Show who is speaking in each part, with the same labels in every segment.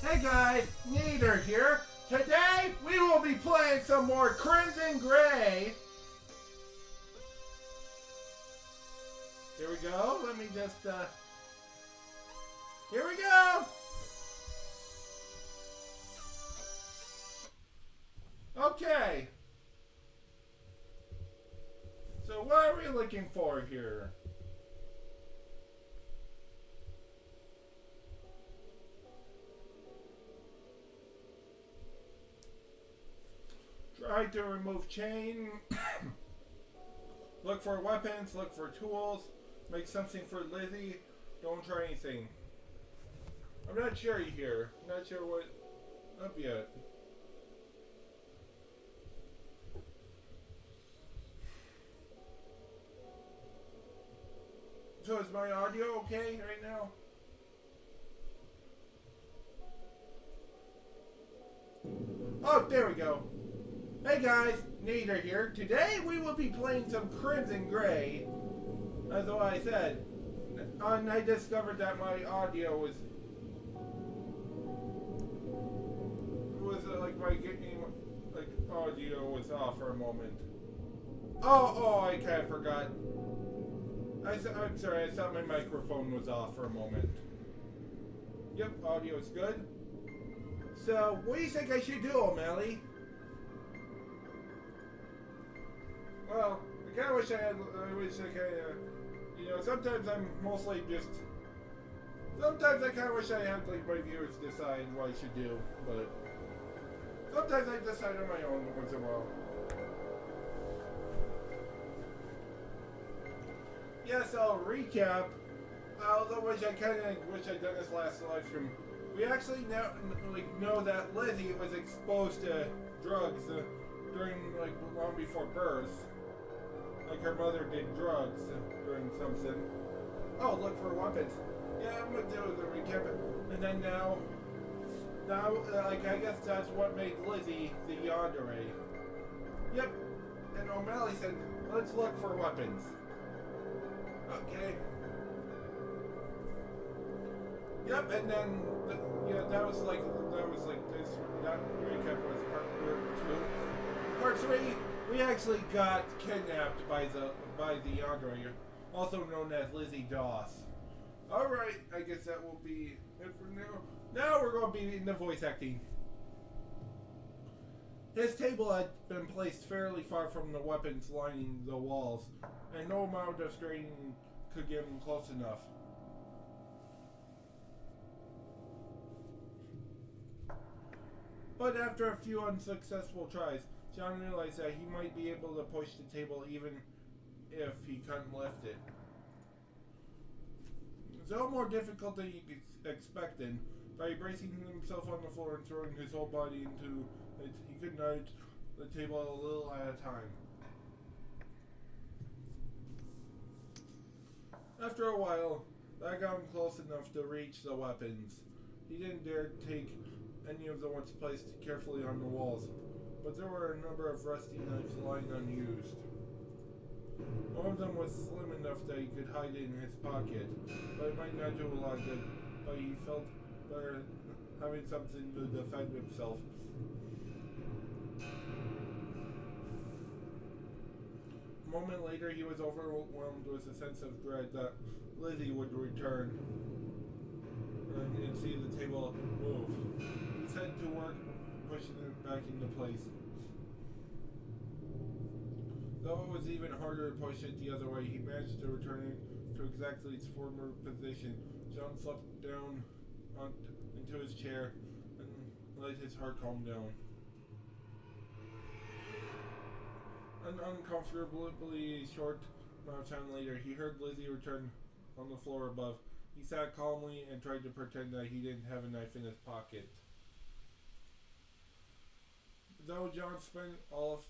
Speaker 1: Hey guys, Kneader here. Today we will be playing some more Crimson Gray. Here we go. Let me just, here we go. Okay. So what are we looking for here? Try to remove chain. Look for weapons, look for tools, make something for Lizzie. Don't try anything. I'm not sure here. Not sure what up yet. So is my audio okay right now? Oh, there we go. Hey guys, Kneader here. Today we will be playing some Crimson Gray. That's what I said. And I discovered that my audio was like my audio was off for a moment. Oh, I kind of forgot. I'm sorry, I thought my microphone was off for a moment. Yep, audio is good. So, what do you think I should do, O'Malley? Well, I kind of wish I sometimes I'm mostly just, sometimes I kind of wish I had, like, my viewers decide what I should do, but sometimes I decide on my own once in a while. Yeah, so recap, although I kind of wish I'd done this last live stream, we actually know that Lizzie was exposed to drugs during, long before birth. Like her mother did drugs during something. Oh, look for weapons. Yeah, I'm gonna do the recap. And then now, I guess that's what made Lizzie the Yandere. Yep. And O'Malley said, let's look for weapons. Okay. Yep, and then that was like this. That recap was part 2. Part 3, we actually got kidnapped by the Yandere, also known as Lizzie Doss. All right, I guess that will be it for now. Now we're going to be in the voice acting. His table had been placed fairly far from the weapons lining the walls, and no amount of straining could get him close enough. But after a few unsuccessful tries, John realized that he might be able to push the table even if he couldn't lift it. It's a little more difficult than he expected. By bracing himself on the floor and throwing his whole body into it, he could nudge the table a little at a time. After a while, that got him close enough to reach the weapons. He didn't dare take any of the ones placed carefully on the walls, but there were a number of rusty knives lying unused. One of them was slim enough that he could hide it in his pocket, but it might not do a lot of good, but he felt better having something to defend himself. A moment later, he was overwhelmed with a sense of dread that Lizzie would return and see the table move. He set to work pushing it back into place. Though it was even harder to push it the other way, he managed to return it to exactly its former position. John slumped down into his chair and let his heart calm down. An uncomfortably short amount of time later, he heard Lizzie return on the floor above. He sat calmly and tried to pretend that he didn't have a knife in his pocket. Though John spent all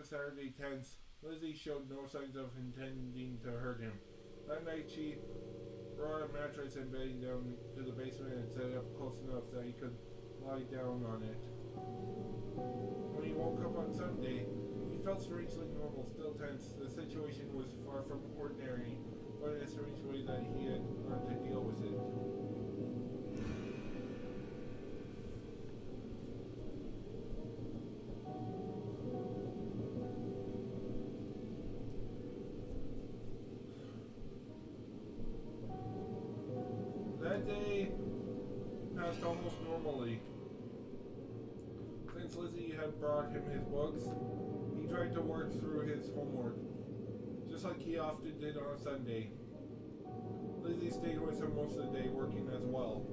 Speaker 1: Saturday tense, Lizzie showed no signs of intending to hurt him. That night she brought a mattress and bedding down to the basement and set it up close enough that he could lie down on it. When he woke up on Sunday, he felt strangely normal, still tense. The situation was far from ordinary, but in a strange way that he had learned to deal with it. That day passed almost normally. Since Lizzie had brought him his books, he tried to work through his homework, just like he often did on a Sunday. Lizzie stayed with him most of the day, working as well.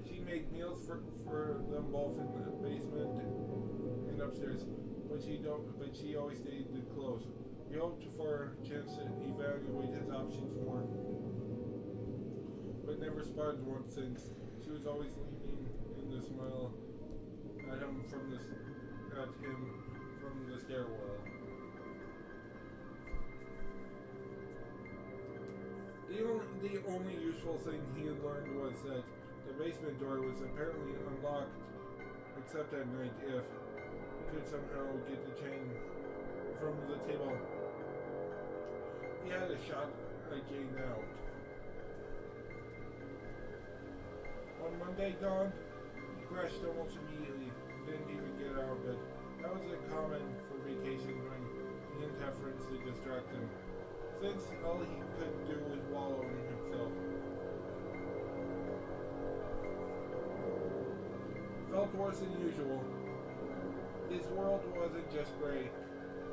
Speaker 1: She made meals for them both in the basement and upstairs, but she always stayed close. He hoped for a chance to evaluate his options more, but never spotted one since she was always leaning in to smile at him from the stairwell. The only useful thing he had learned was that the basement door was apparently unlocked, except at night if he could somehow get the chain from the table. He had a shot at getting out. On Monday dawn, he crashed almost immediately, didn't even get out of bed. That was common for vacations when he didn't have friends to distract him, since all he could do was wallow in himself. Felt worse than usual. His world wasn't just gray.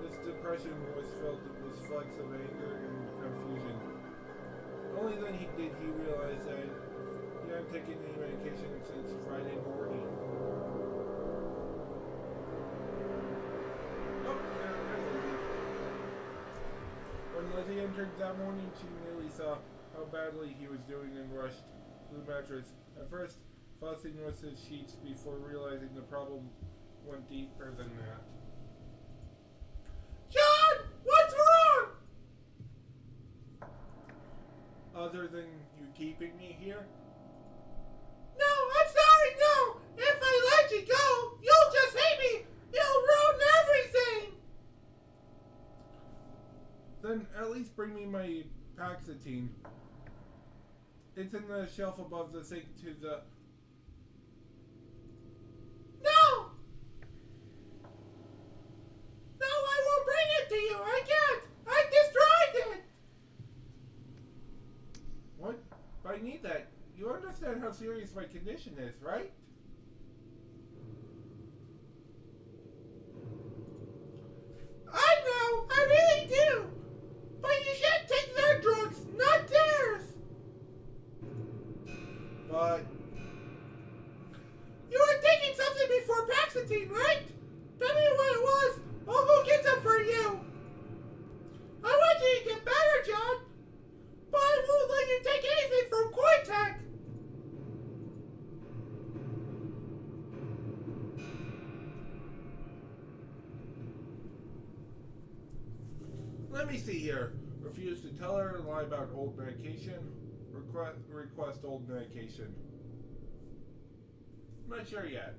Speaker 1: His depression was filled with flecks of anger and confusion. Only then did he realize that he hadn't taken any medication since Friday morning. When Lizzie entered that morning, she immediately saw how badly he was doing and rushed to the mattress. At first, fussing with his sheets before realizing the problem went deeper than that. John! What's wrong? Other than you keeping me here? No, I'm sorry, no! If I let you go, you'll just hate me! You'll ruin everything! Then at least bring me my Paxatine. It's in the shelf above the sink to the... No! No, I won't bring it to you! I can't! I destroyed it! What? But I need that. You understand how serious my condition is, right? I know! I really do! But you should take their drugs, not theirs! But... You were taking something before Paxatine, right? Tell me what it was. I'll go get some for you. I want you to get better, John. But I won't let you take anything from Cointech. Let me see here. Refuse to tell her, lie about old medication, request old medication. Not sure yet.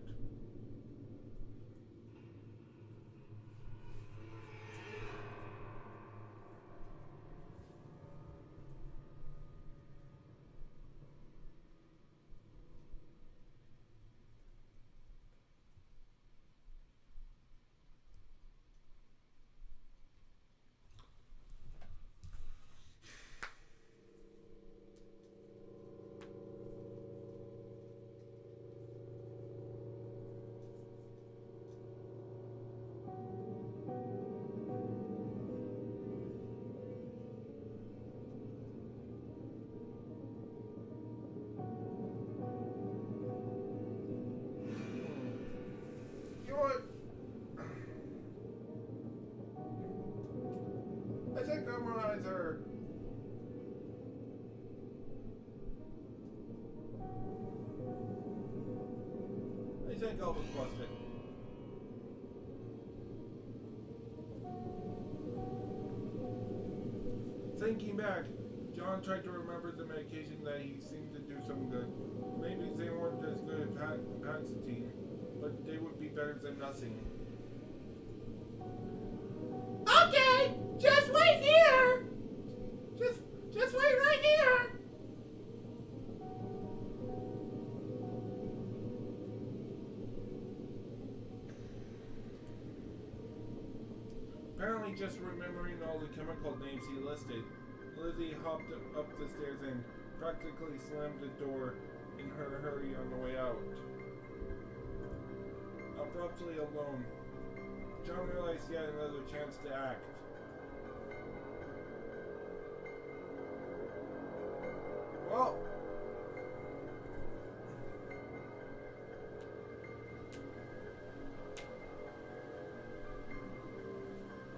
Speaker 1: I think I'm either... I think I'll request it. Thinking back, John tried to remember the medication that he seemed to do some good. Maybe they weren't as good as Paxatine, but they would be better than nothing. Okay, just wait here. Just wait right here. Apparently just remembering all the chemical names he listed, Lizzie hopped up the stairs and practically slammed the door in her hurry on the way out. Abruptly alone, John realized he had another chance to act. Well,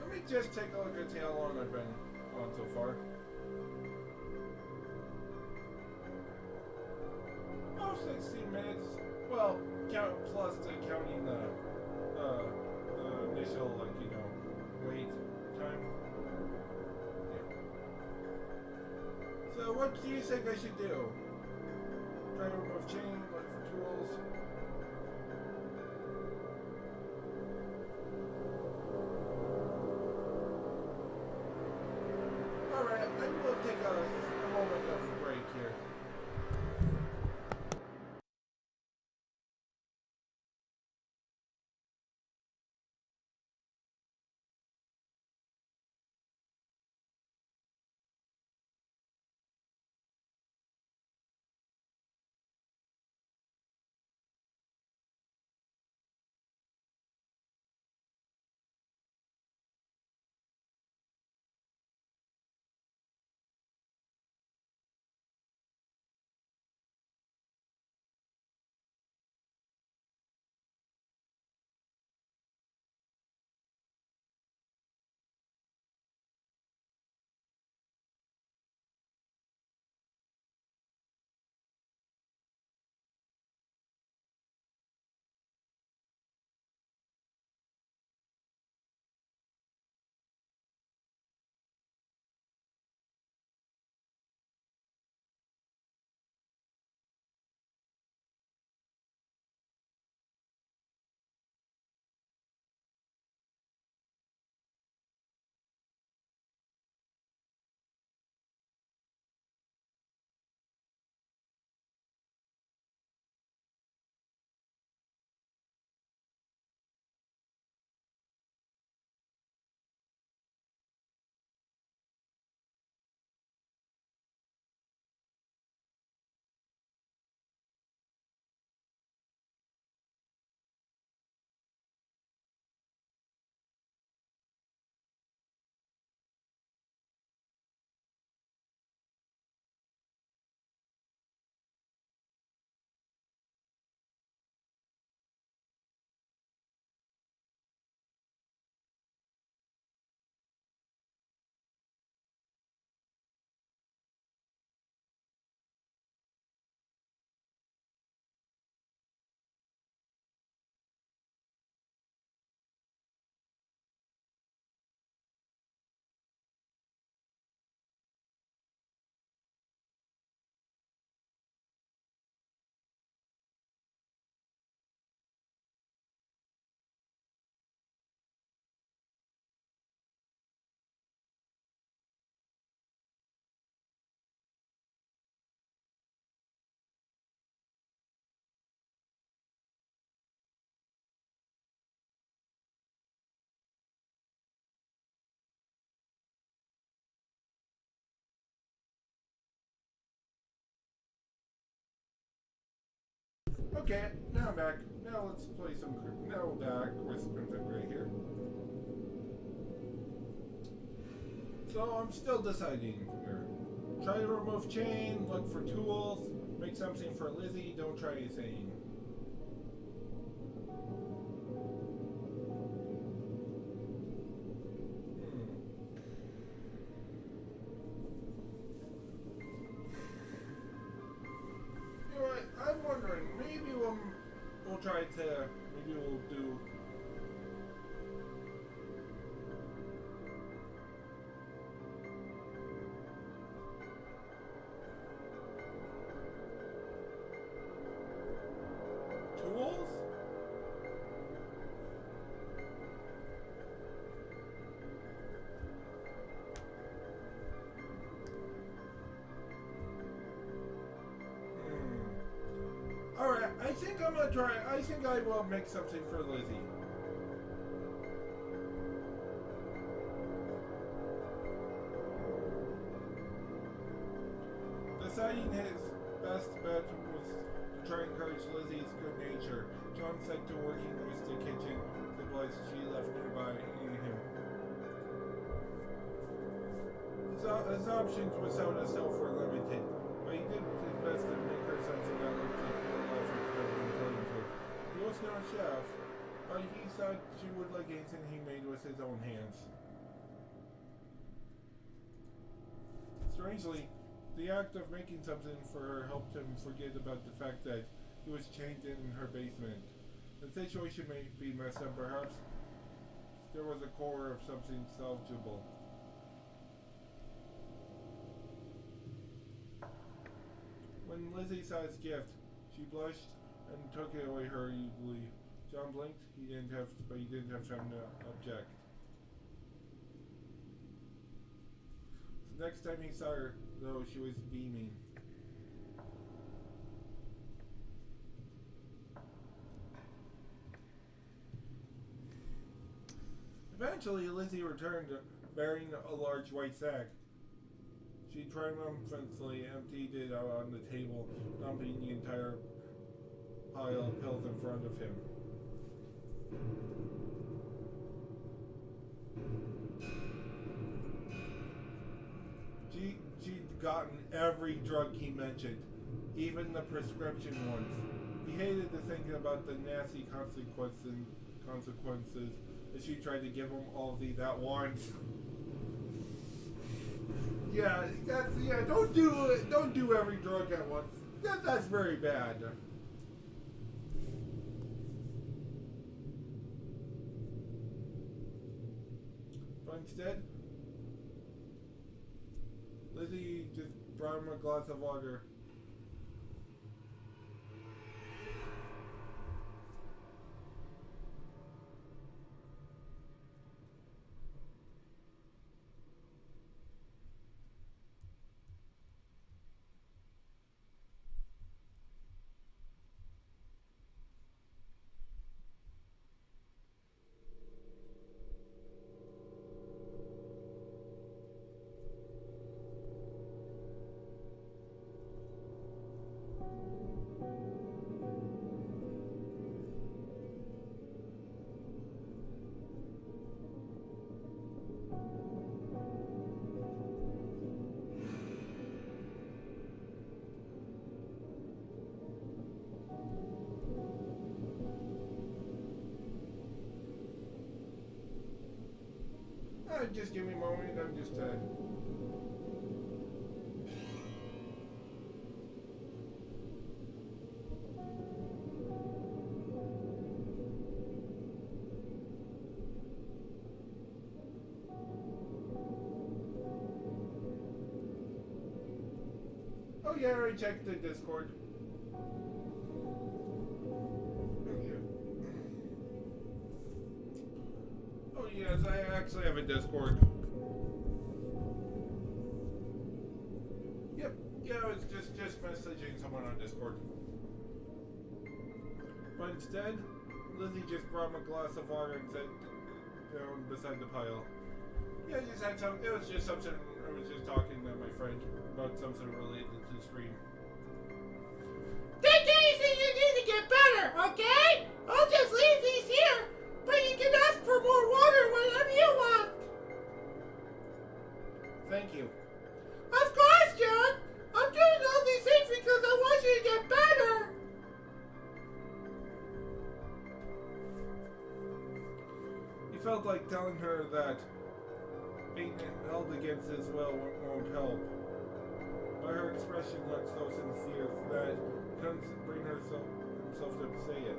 Speaker 1: let me just take a look at how long I've been on so far. Oh, 16 minutes. Well, count plus counting the initial, wait time. Yeah. So what do you think I should do? Try to remove chain, look for tools. Alright, I will take a moment of a break here. Okay, now I'm back. Now let's play some. Now we're back with Crimson Gray here. So I'm still deciding here. Try to remove chain, look for tools, make something for Lizzie, don't try saying. You know what, I'm wondering, maybe we'll try to, maybe we'll do tools? Alright, I think I'm gonna try, I think I will make something for Lizzie. set to working with the kitchen supplies she left nearby him. His options without herself were limited, but he did his best to make her something that looked like real life and could have been important to her. He was not a chef, but he thought she would like anything he made with his own hands. Strangely, the act of making something for her helped him forget about the fact that he was chained in her basement. The situation may be messed up, perhaps there was a core of something salvageable. When Lizzie saw his gift, she blushed and took it away hurriedly. John blinked, but he didn't have time to object. The next time he saw her, though, she was beaming. Eventually, Lizzie returned, bearing a large white sack. She triumphantly emptied it out on the table, dumping the entire pile of pills in front of him. She'd gotten every drug he mentioned, even the prescription ones. He hated to think about the nasty consequences as she tried to give him all of these at once. Yeah, don't do every drug at once. That's very bad. But instead, Lizzie just brought him a glass of water. Just give me a moment, I'm just Oh yeah, I already checked the Discord. Yes, I actually have a Discord. Yep, yeah, I was just messaging someone on Discord. But instead, Lizzie just brought him a glass of water and sat down beside the pile. Yeah, I just had it was just something, I was just talking to my friend about something related to the stream.
Speaker 2: Take anything you need to get better, okay? I'll just leave these here. But you can ask for more water whenever you want.
Speaker 1: Thank you.
Speaker 2: Of course, John. I'm doing all these things because I want you to get better.
Speaker 1: He felt like telling her that being held against his will won't help. But her expression looked so sincere that he couldn't bring himself to say it.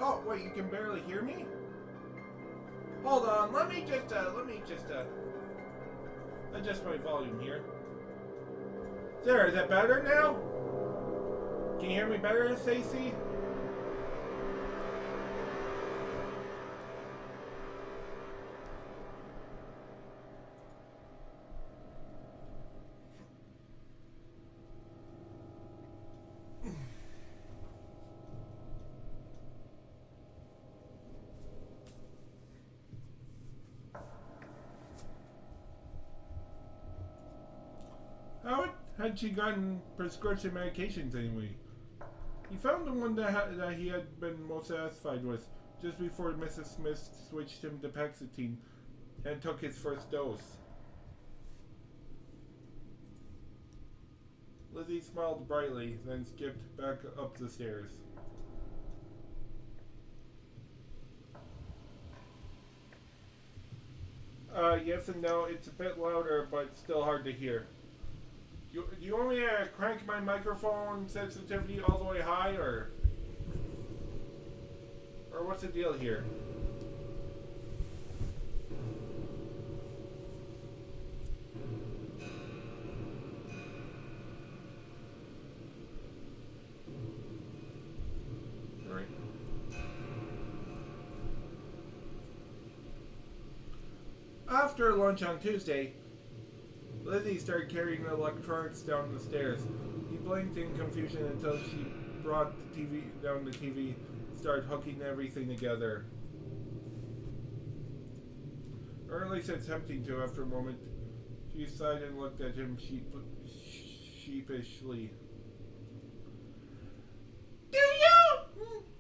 Speaker 1: Oh, wait, you can barely hear me? Hold on, let me just adjust my volume here. There, is that better now? Can you hear me better, Stacey? How had she gotten prescription medications anyway? He found the one that he had been most satisfied with just before Mrs. Smith switched him to Paxitine and took his first dose. Lizzie smiled brightly, then skipped back up the stairs. Yes and no, it's a bit louder, but still hard to hear. Do you want me to crank my microphone sensitivity all the way high, or what's the deal here? Alright. After lunch on Tuesday, Lizzie started carrying the electronics down the stairs. He blinked in confusion until she brought the TV down the TV and started hooking everything together. Or at least attempting to. After a moment, she sighed and looked at him sheepishly.
Speaker 2: Do you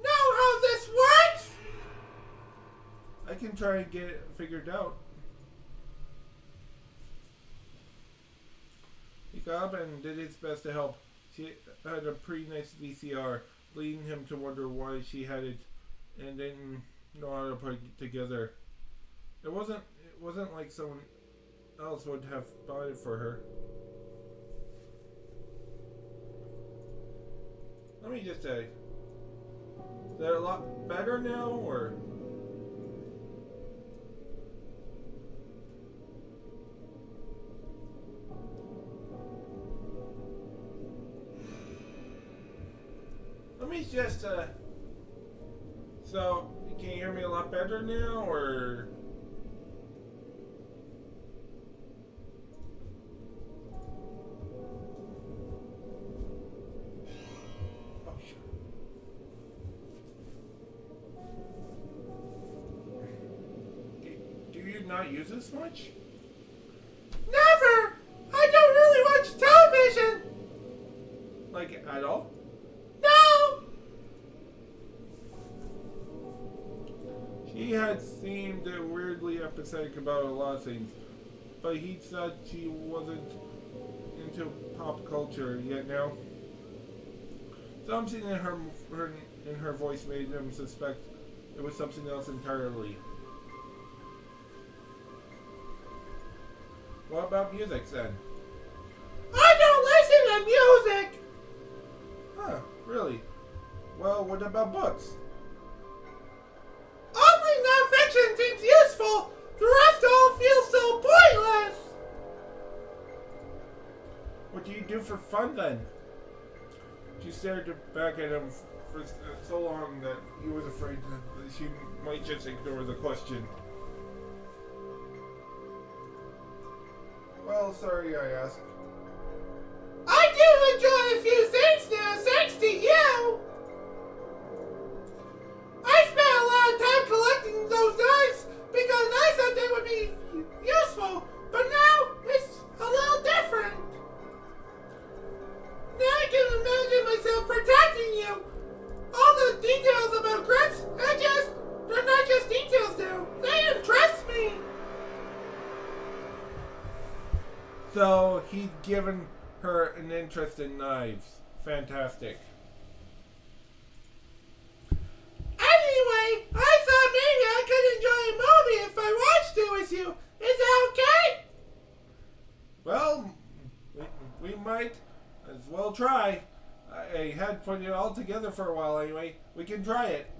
Speaker 2: know how this works?
Speaker 1: I can try and get it figured out. He got up and did his best to help. She had a pretty nice VCR, leading him to wonder why she had it and didn't know how to put it together. It wasn't like someone else would have bought it for her. Let me just say, is that a lot better now, or? Let me just, so, can you hear me a lot better now, or? Oh, sure. Do you not use this much?
Speaker 2: Never! I don't really watch television!
Speaker 1: Like, at all?
Speaker 2: No!
Speaker 1: She had seemed weirdly apathetic about a lot of things, but he said she wasn't into pop culture yet now. Something in her voice made him suspect it was something else entirely. What about music then?
Speaker 2: I don't listen to music!
Speaker 1: Huh, really? Well, what about books?
Speaker 2: Only nonfiction seems useful. The rest all feels so pointless.
Speaker 1: What do you do for fun then? She stared back at him for so long that he was afraid that she might just ignore the question. Well, sorry I asked.
Speaker 2: I do enjoy a few things now, thanks to you. I spent a lot of time collecting those knives because I thought they would be useful, but now it's a little different. Now I can imagine myself protecting you. All the details about grips, they're not just details now. They interest me.
Speaker 1: So he'd given her an interest in knives. Fantastic.
Speaker 2: Anyway, I thought maybe I could enjoy a movie if I watched it with you. Is that okay?
Speaker 1: Well, we might as well try. I had put it all together for a while anyway. We can try it.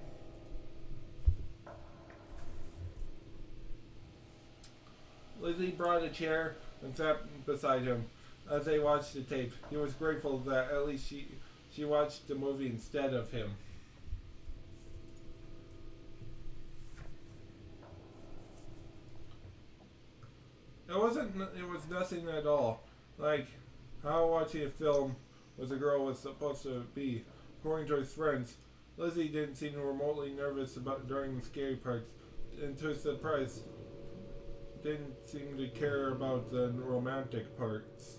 Speaker 1: Lizzie brought a chair and sat beside him as they watched the tape. He was grateful that at least she watched the movie instead of him. It was nothing at all. Like how watching a film with a girl was supposed to be. According to his friends, Lizzie didn't seem remotely nervous during the scary parts, and to his surprise, didn't seem to care about the romantic parts.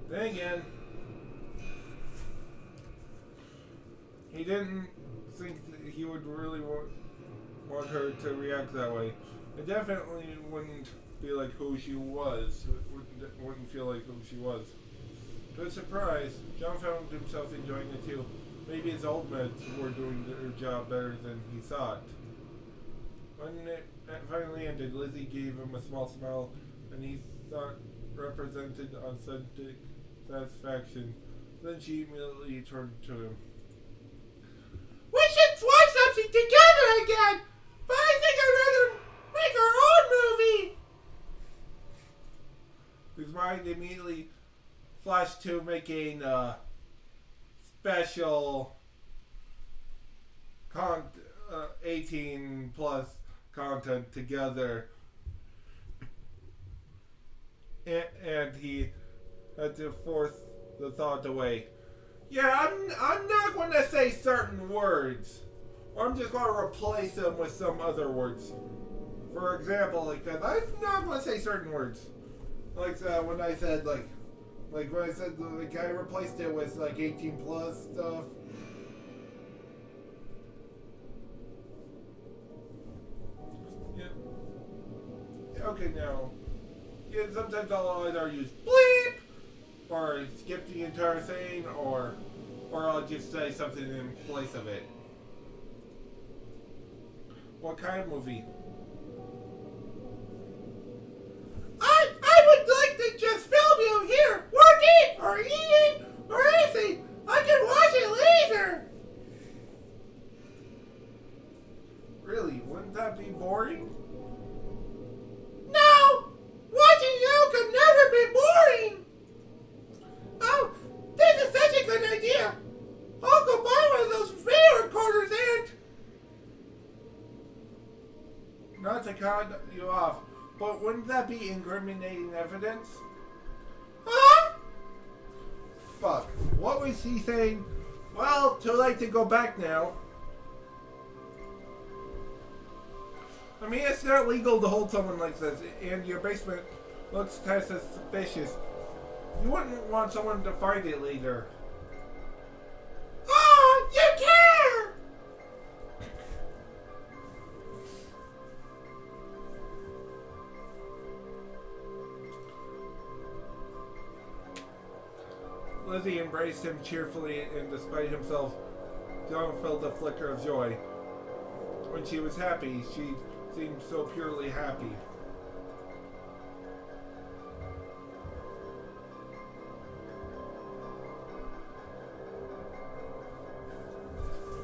Speaker 1: Then again, He didn't think that he would really want her to react that way. It definitely wouldn't be like who she was. It wouldn't feel like who she was. To his surprise, John found himself enjoying it too. Maybe his old meds were doing their job better than he thought. When it finally ended, Lizzie gave him a small smile, and he thought represented authentic satisfaction. Then she immediately turned to him.
Speaker 2: We should watch something together again, but I think I'd rather make our own movie.
Speaker 1: His mind immediately flashed to making special 18 plus content together, and he had to force the thought away. Yeah, I'm not going to say certain words. I'm just going to replace them with some other words. For example, because I'm not going to say certain words. Like when I said when I said I replaced it with 18 plus stuff. Yeah. Okay, now. Yeah, sometimes I'll either use bleep or skip the entire thing, or I'll just say something in place of it. What kind of movie?
Speaker 2: I would like to just film you here, working or eating or anything. I can watch it later.
Speaker 1: Really? Wouldn't that be boring?
Speaker 2: No! Watching you could never be boring! Oh, this is such a good idea! I'll go buy one of those video recorders and...
Speaker 1: Not to cut you off, but wouldn't that be incriminating evidence?
Speaker 2: Huh?
Speaker 1: Fuck. What was he saying? Well, too late to go back now. I mean, it's not legal to hold someone like this, and your basement looks kind of suspicious. You wouldn't want someone to find it later.
Speaker 2: Oh, you care!
Speaker 1: Lizzie embraced him cheerfully, and despite himself, John felt a flicker of joy. When she was happy, she seemed so purely happy.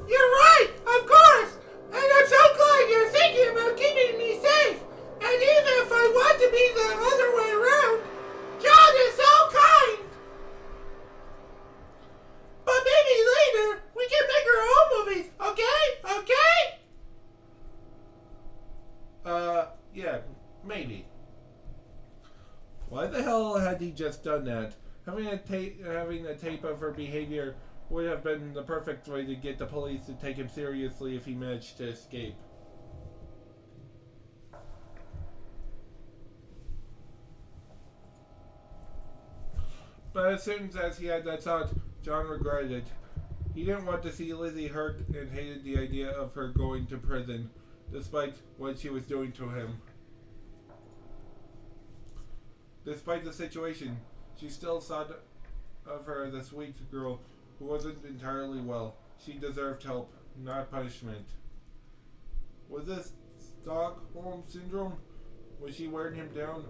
Speaker 2: You're right, of course! And I'm so glad you're thinking about keeping me safe! And even if I want to be the other way around, John is so kind! But maybe later, we can make our own movies, okay? Okay?
Speaker 1: Yeah, maybe. Why the hell had he just done that? Having a tape of her behavior would have been the perfect way to get the police to take him seriously if he managed to escape. But as soon as he had that thought, John regretted it. He didn't want to see Lizzie hurt and hated the idea of her going to prison, despite what she was doing to him. Despite the situation, she still thought of her as a sweet girl who wasn't entirely well. She deserved help, not punishment. Was this Stockholm Syndrome? Was she wearing him down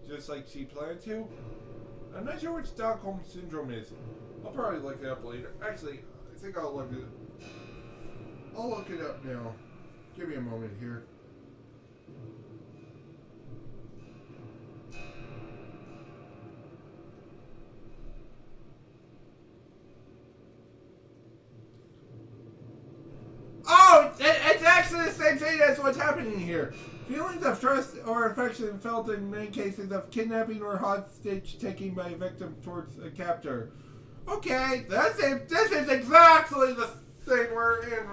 Speaker 1: just like she planned to? I'm not sure what Stockholm Syndrome is. I'll probably look it up later. Actually, I think I'll look it up now. Give me a moment here. Oh, it's actually the same thing as what's happening here. Feelings of trust or affection felt in many cases of kidnapping or hostage taking by a victim towards a captor. Okay, this is exactly the thing we're in.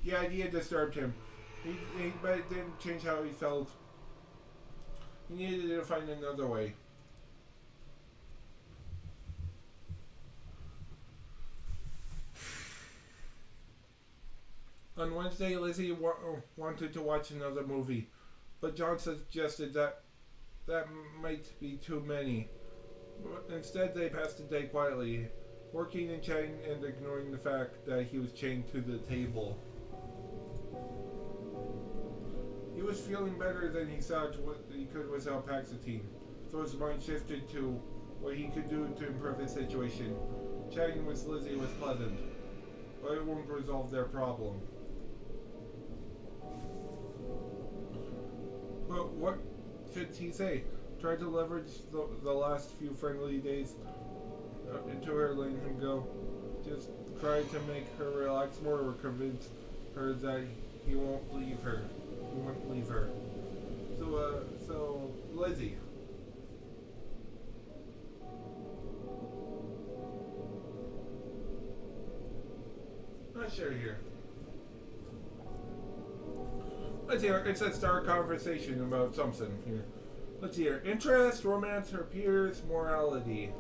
Speaker 1: The idea disturbed him, but it didn't change how he felt. He needed to find another way. On Wednesday, Lizzie wanted to watch another movie, but John suggested that might be too many. Instead, they passed the day quietly, working and chatting and ignoring the fact that he was chained to the table. He was feeling better than he thought he could without Paxatine, so his mind shifted to what he could do to improve his situation. Chatting with Lizzie was pleasant, but it won't resolve their problem. But what could he say? Try to leverage the last few friendly days into her letting him go. Just try to make her relax more or convince her that he won't leave her. He won't leave her. So Lizzie. Not sure here. Let's hear. It's a start conversation about something here. Let's hear. Interest, romance, her peers, morality.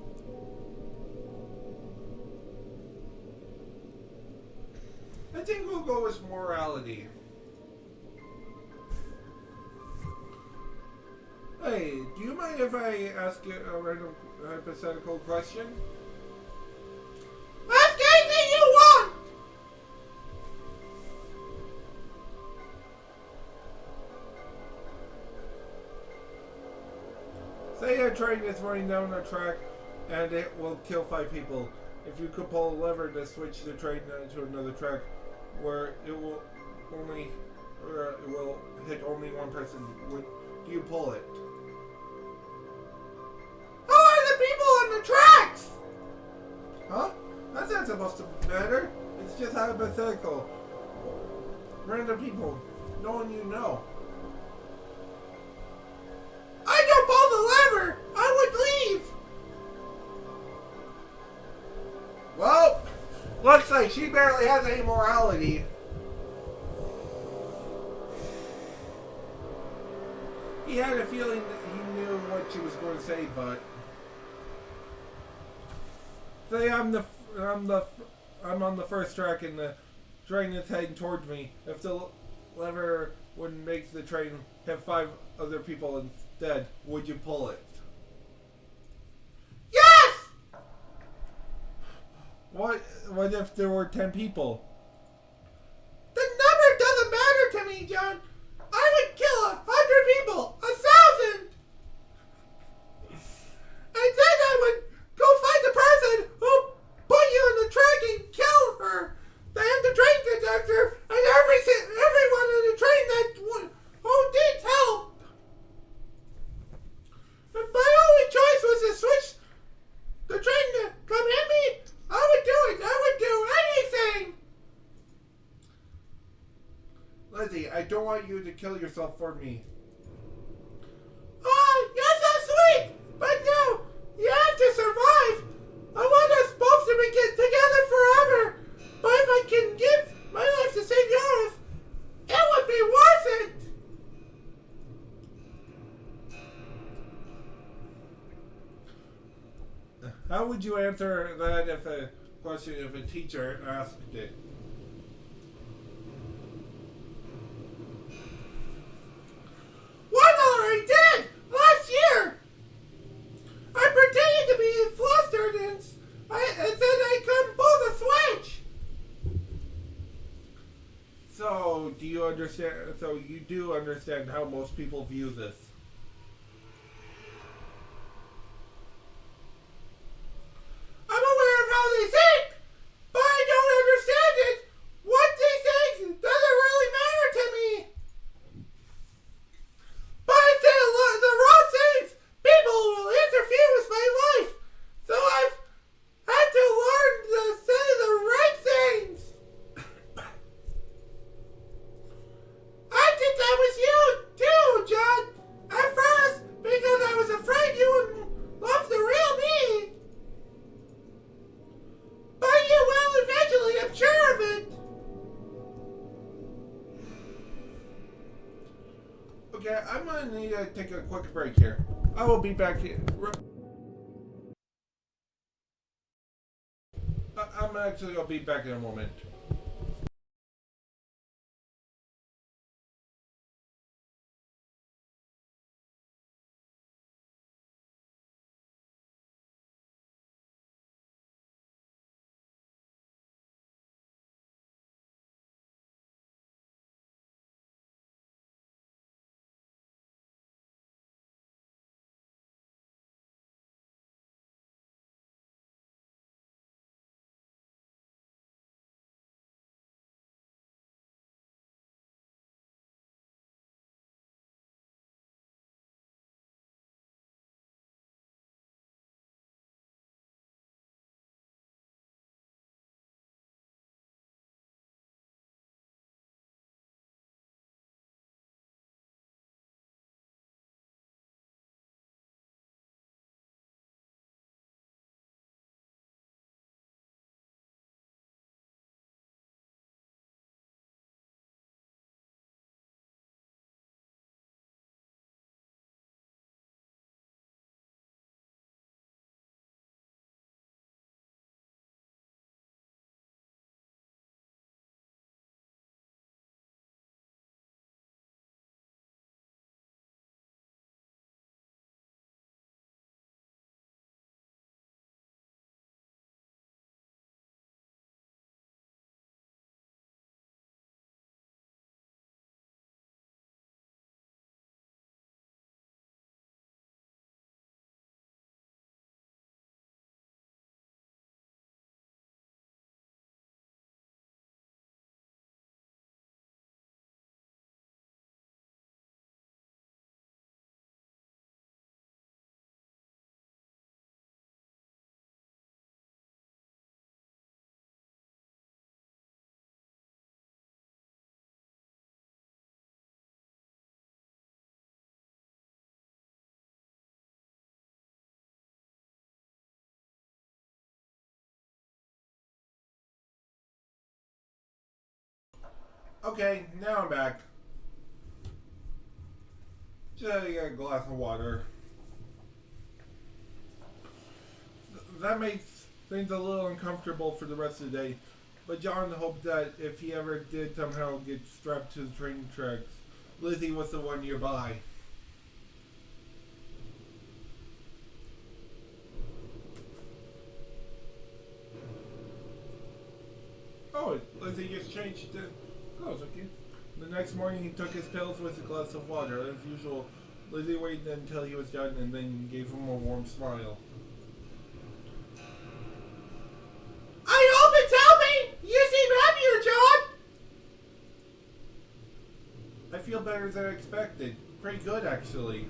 Speaker 1: I think we'll go with morality. Hey, do you mind if I ask you a random hypothetical question?
Speaker 2: Ask anything you want!
Speaker 1: Say a train is running down a track and it will kill 5 people. If you could pull a lever to switch the train to another track where it will hit only one person, do you pull it?
Speaker 2: Who are the people on the tracks?
Speaker 1: Huh? That's not supposed to matter. It's just hypothetical. Random people. No one you know.
Speaker 2: I don't pull the lever! I would leave!
Speaker 1: Well, looks like she barely has any morality. He had a feeling that he knew what she was going to say, but say I'm on the first track and the train is heading toward me. If the lever would make the train have 5 other people instead, would you pull it?
Speaker 2: Yes!
Speaker 1: What if there were 10 people?
Speaker 2: The number doesn't matter to me, John. I would kill 100 people, 1,000! And then I would go find the person who put you in the track and kill her. Then the train conductor and everyone in the train who needs help. If my only choice was to switch the train to come hit me, I would do it. I would do anything.
Speaker 1: Lizzie, I don't want you to kill yourself for me.
Speaker 2: Oh, you're so sweet! But no, you have to survive! I want us both to be together forever! But if I can give my life to save yours, it would be worth it!
Speaker 1: How would you answer that if a teacher asked it?
Speaker 2: One already did! Last year! I pretended to be flustered and said I couldn't pull the switch!
Speaker 1: So, do you understand? So you do understand how most people view this?
Speaker 2: I'm aware of how they think, but I don't understand it! What they think doesn't really matter to me! But I say the wrong things, people will interfere with my life. So I've had to learn to say the right things. I did that with you too, John. At first, because I was afraid you wouldn't love the real me. But you will eventually, I'm sure of it.
Speaker 1: Okay, I'm gonna need to take a quick break here. I will be back here. I'll be back in a moment. Okay, now I'm back. Just get a glass of water. That makes things a little uncomfortable for the rest of the day, but John hoped that if he ever did somehow get strapped to the train tracks, Lizzie was the one nearby. Oh, Lizzie just changed the clothes, okay? The next morning he took his pills with a glass of water. As usual, Lizzie waited until he was done and then gave him a warm smile.
Speaker 2: I hope it's helping! You seem happier, John!
Speaker 1: I feel better than I expected. Pretty good, actually.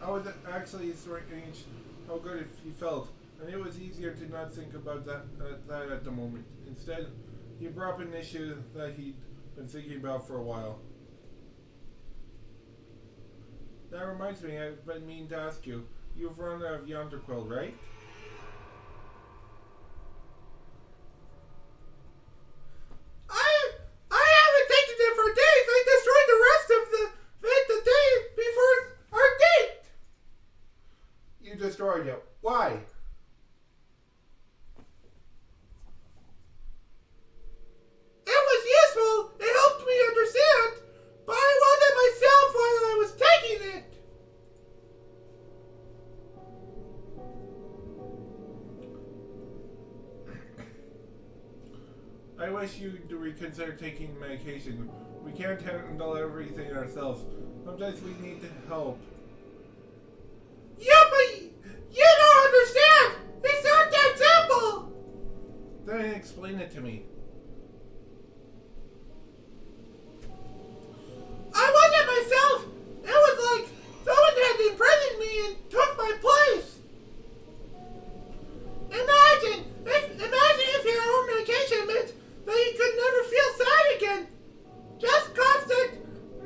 Speaker 1: I was actually strange how good he felt, and it was easier to not think about that at the moment. Instead, he brought up an issue that he'd been thinking about for a while. That reminds me, I've been meaning to ask you. You've run out of Yonder Quill, right?
Speaker 2: I haven't taken it for days. I destroyed the rest of the day before our date.
Speaker 1: You destroyed it. Why?
Speaker 2: It was useful. It helped me understand, but I wasn't myself while I was taking it.
Speaker 1: I wish you'd reconsider taking medication. We can't handle everything ourselves. Sometimes we need help.
Speaker 2: Yeah, but you don't understand. It's not that simple.
Speaker 1: Then explain it to me.
Speaker 2: I wasn't myself. It was like someone had imprisoned me and took my place. Imagine if your own medication meant that you could never feel sad again. Just constant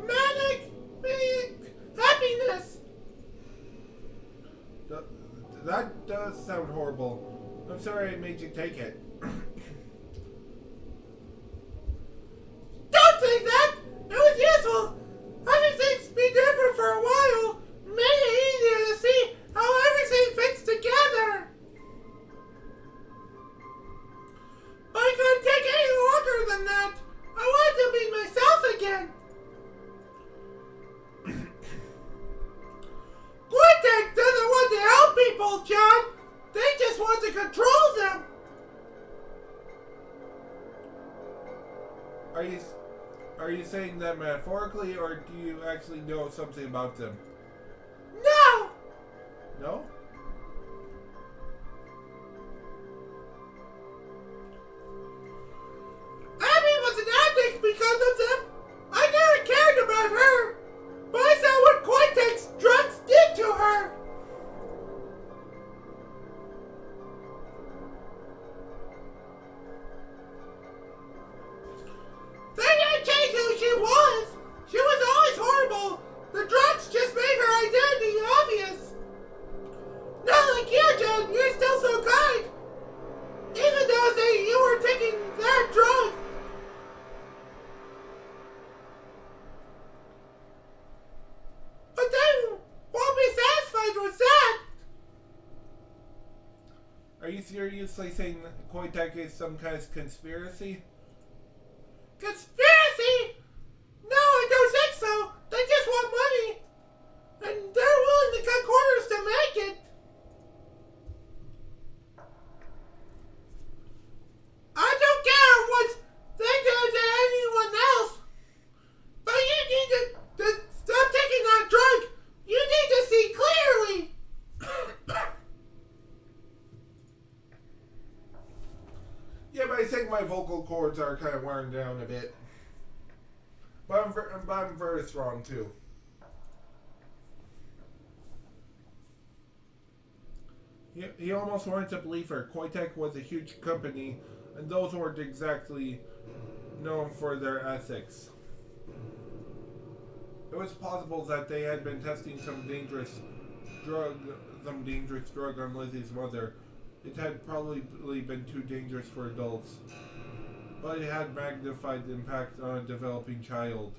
Speaker 2: manic happiness.
Speaker 1: That does sound horrible. I'm sorry I made you take it.
Speaker 2: Don't think that. It was useful. Having things be different for a while made it easier to see how everything fits together. But I couldn't take any longer than that. I wanted to be myself again. Cortex doesn't want to help people, John. They just want to control them.
Speaker 1: Are you saying that metaphorically, or do you actually know something about them?
Speaker 2: No.
Speaker 1: No?
Speaker 2: Abby was an addict because of them. I never cared about her. But I saw what Cortex drugs did to her. They didn't change who she was. She was always horrible. The drugs just made her identity obvious. Not like you, John. You're still so kind. Even though you were taking that drug. But they won't be satisfied with that.
Speaker 1: Are you seriously saying that Koitek is some kind of conspiracy?
Speaker 2: Conspiracy? No, I don't think so. They just want money. And they're willing to cut corners to make it. I don't care what they do to anyone else. But you need to stop taking that drug. You need to see clearly.
Speaker 1: Yeah, but I think my vocal cords are kind of wearing down a bit. But I'm very strong too. He almost wanted to believe her. Koitek was a huge company, and those weren't exactly known for their ethics. It was possible that they had been testing some dangerous drug on Lizzie's mother. It had probably been too dangerous for adults. but it had magnified impact on a developing child.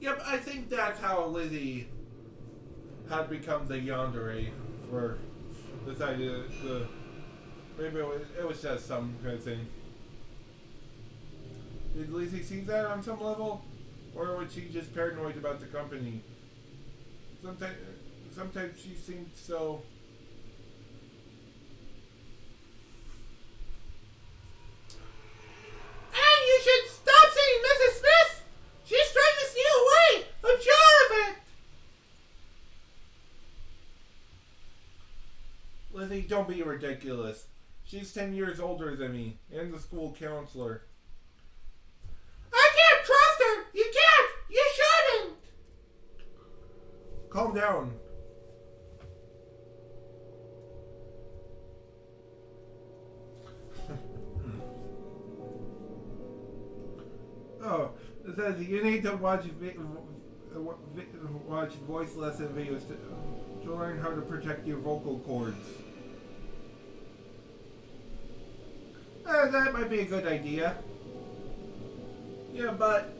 Speaker 1: Yep, I think that's how Lizzie had become the yandere for this idea. Maybe it was just some kind of thing. Did Lizzie see that on some level? Or was she just paranoid about the company? Sometimes she seemed so...
Speaker 2: And you should stop saying Mrs. Smith! She's trying to steal away! I'm sure of it!
Speaker 1: Lizzie, don't be ridiculous. She's 10 years older than me, and the school counselor.
Speaker 2: I can't trust her! You can't! You shouldn't!
Speaker 1: Calm down. Oh, it says you need to watch voice lesson videos to learn how to protect your vocal cords. That might be a good idea. Yeah, but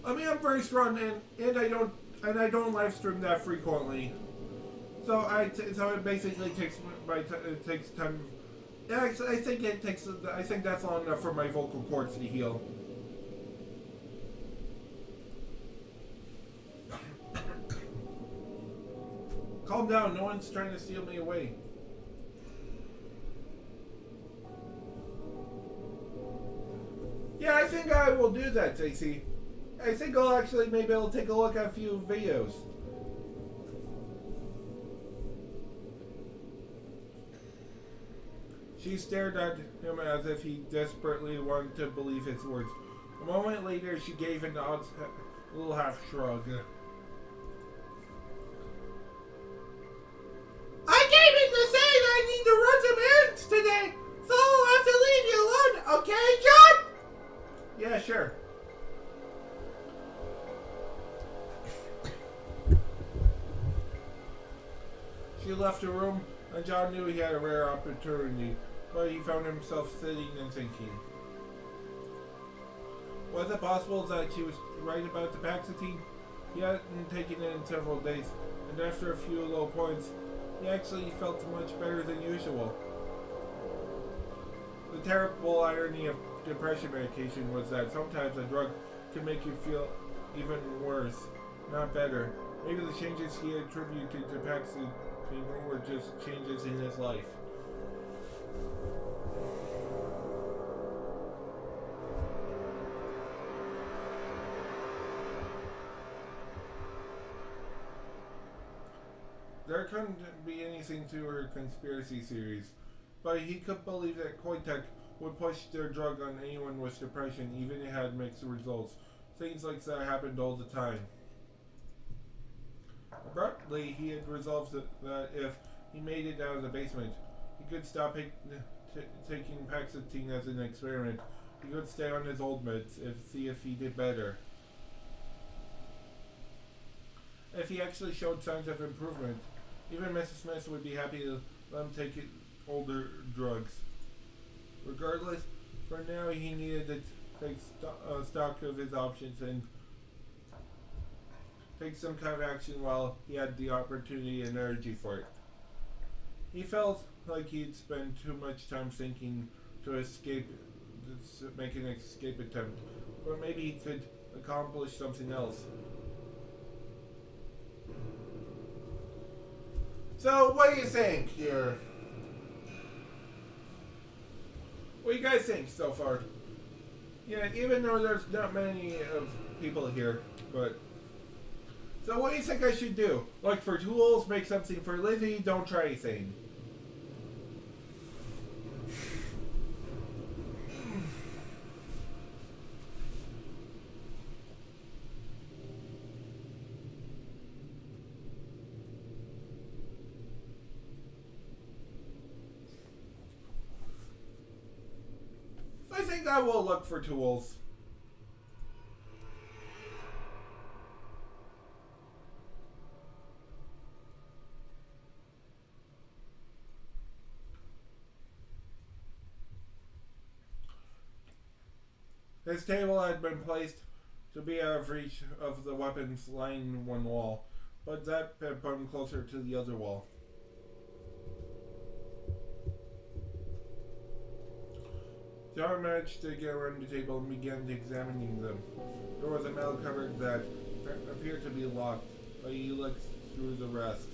Speaker 1: I mean, I'm very strong, and I don't live stream that frequently. So it basically takes it takes time. I think that's long enough for my vocal cords to heal. Calm down. No one's trying to steal me away. Yeah, I think I will do that, Stacy. I think I'll actually maybe I'll take a look at a few videos. She stared at him as if he desperately wanted to believe his words. A moment later, she gave an odd little half shrug.
Speaker 2: I came in to say that I need to run some errands today, so I'll have to leave you alone, okay, John?
Speaker 1: Yeah, sure. She left the room, and John knew he had a rare opportunity, but he found himself sitting and thinking. Was it possible that she was right about the Paxatine? He hadn't taken it in several days, and after a few low points, he actually felt much better than usual. The terrible irony of depression medication was that sometimes a drug can make you feel even worse, not better. Maybe the changes he attributed to Paxatine were just changes in his life. There couldn't be anything to her conspiracy theories, but he could believe that Koitek would push their drug on anyone with depression, even if it had mixed results. Things like that happened all the time. Abruptly, he had resolved that if he made it out of the basement, he could stop taking Paxatine as an experiment. He could stay on his old meds and see if he did better. If he actually showed signs of improvement, even Mrs. Smith would be happy to let him take older drugs. Regardless, for now he needed to take stock of his options and take some kind of action while he had the opportunity and energy for it. He felt like he'd spent too much time thinking to make an escape attempt, but maybe he could accomplish something else. So, what do you think here? What do you guys think so far? Yeah, even though there's not many of people here, but... So what do you think I should do? Like for tools, make something for Lizzie, don't try anything. I think I will look for tools. His table had been placed to be out of reach of the weapons lining one wall, but that had put him closer to the other wall. John managed to get around the table and began examining them. There was a metal cupboard that appeared to be locked, but he looked through the rest.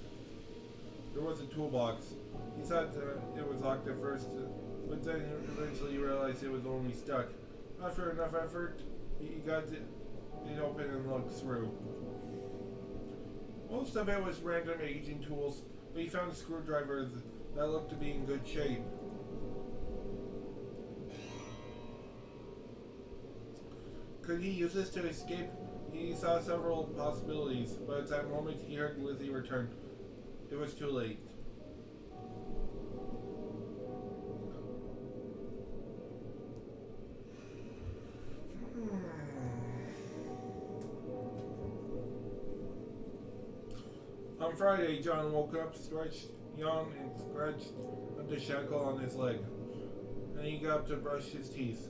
Speaker 1: There was a toolbox. He thought it was locked at first, but then eventually realized it was only stuck. After enough effort, he got it open and looked through. Most of it was random aging tools, but he found a screwdriver that looked to be in good shape. Could he use this to escape? He saw several possibilities, but at that moment he heard Lizzie return. It was too late. On Friday, John woke up, stretched, yawned, and scratched at the shackle on his leg. And he got up to brush his teeth.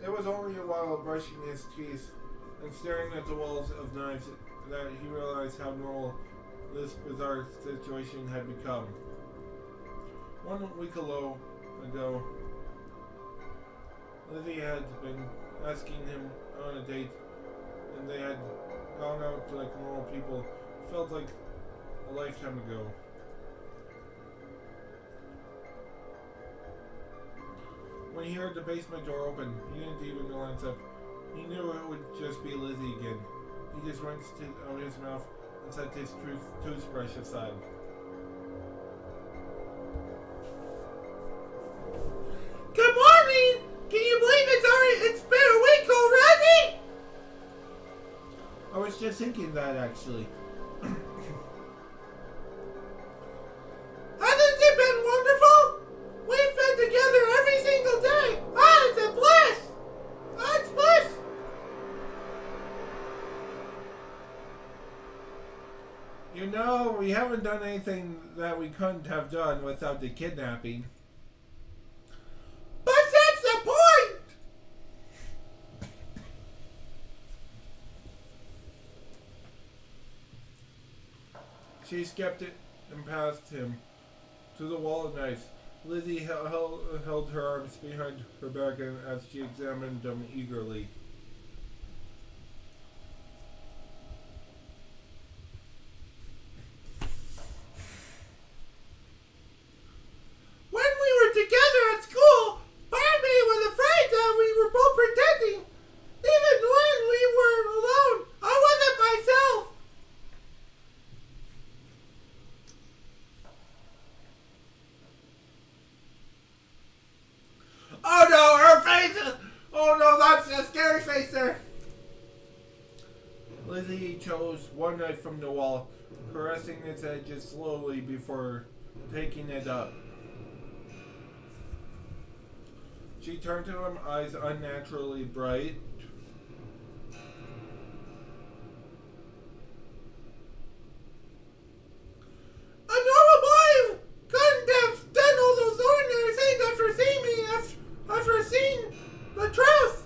Speaker 1: It was only a while brushing his teeth and staring at the walls of knives that he realized how normal this bizarre situation had become. 1 week ago, Lizzie had been asking him on a date, and they had gone out like normal people. It felt like a lifetime ago. When he heard the basement door open, he didn't even glance up. He knew it would just be Lizzie again. He just rinsed out his mouth and set his toothbrush aside.
Speaker 2: Good morning! Can you believe it's been a week already?
Speaker 1: I was just thinking that, actually.
Speaker 2: Hasn't it been wonderful? We've been together every single day. Ah, it's a bliss! Ah, it's bliss!
Speaker 1: You know, we haven't done anything that we couldn't have done without the kidnapping.
Speaker 2: But that's the point!
Speaker 1: She skipped it and passed him to the wall of knives. Lizzie held her arms behind her back as she examined them eagerly.
Speaker 2: When we were together at school, part of me was afraid that we were both pretending. Even when we were alone, I wasn't myself.
Speaker 1: Oh no, her face! Oh no, that's a scary face there! Lizzie chose one knife from the wall, caressing its edges slowly before taking it up. She turned to him, eyes unnaturally bright.
Speaker 2: A normal boy couldn't have done all those ordinary things after seeing me, after seeing the truth.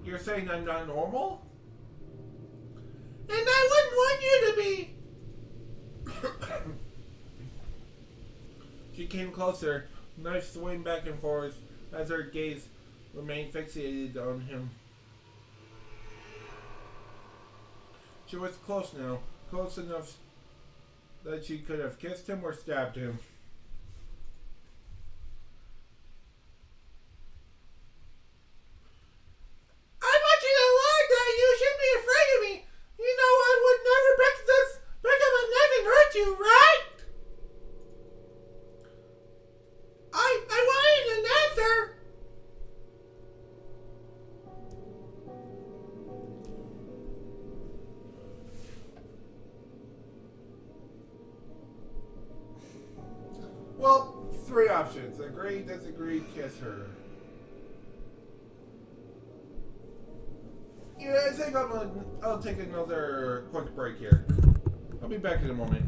Speaker 1: You're saying I'm not normal?
Speaker 2: And I wouldn't want you to be.
Speaker 1: She came closer, knife swaying back and forth as her gaze remained fixated on him. She was close now, close enough that she could have kissed him or stabbed him.
Speaker 2: I want you to learn that you shouldn't be afraid of me. You know I would never pick up a knife and hurt you, right? I wanted an answer.
Speaker 1: Well, 3 options. Agree, disagree, kiss her. Yeah, I think I'll take another quick break here. I'll be back in a moment.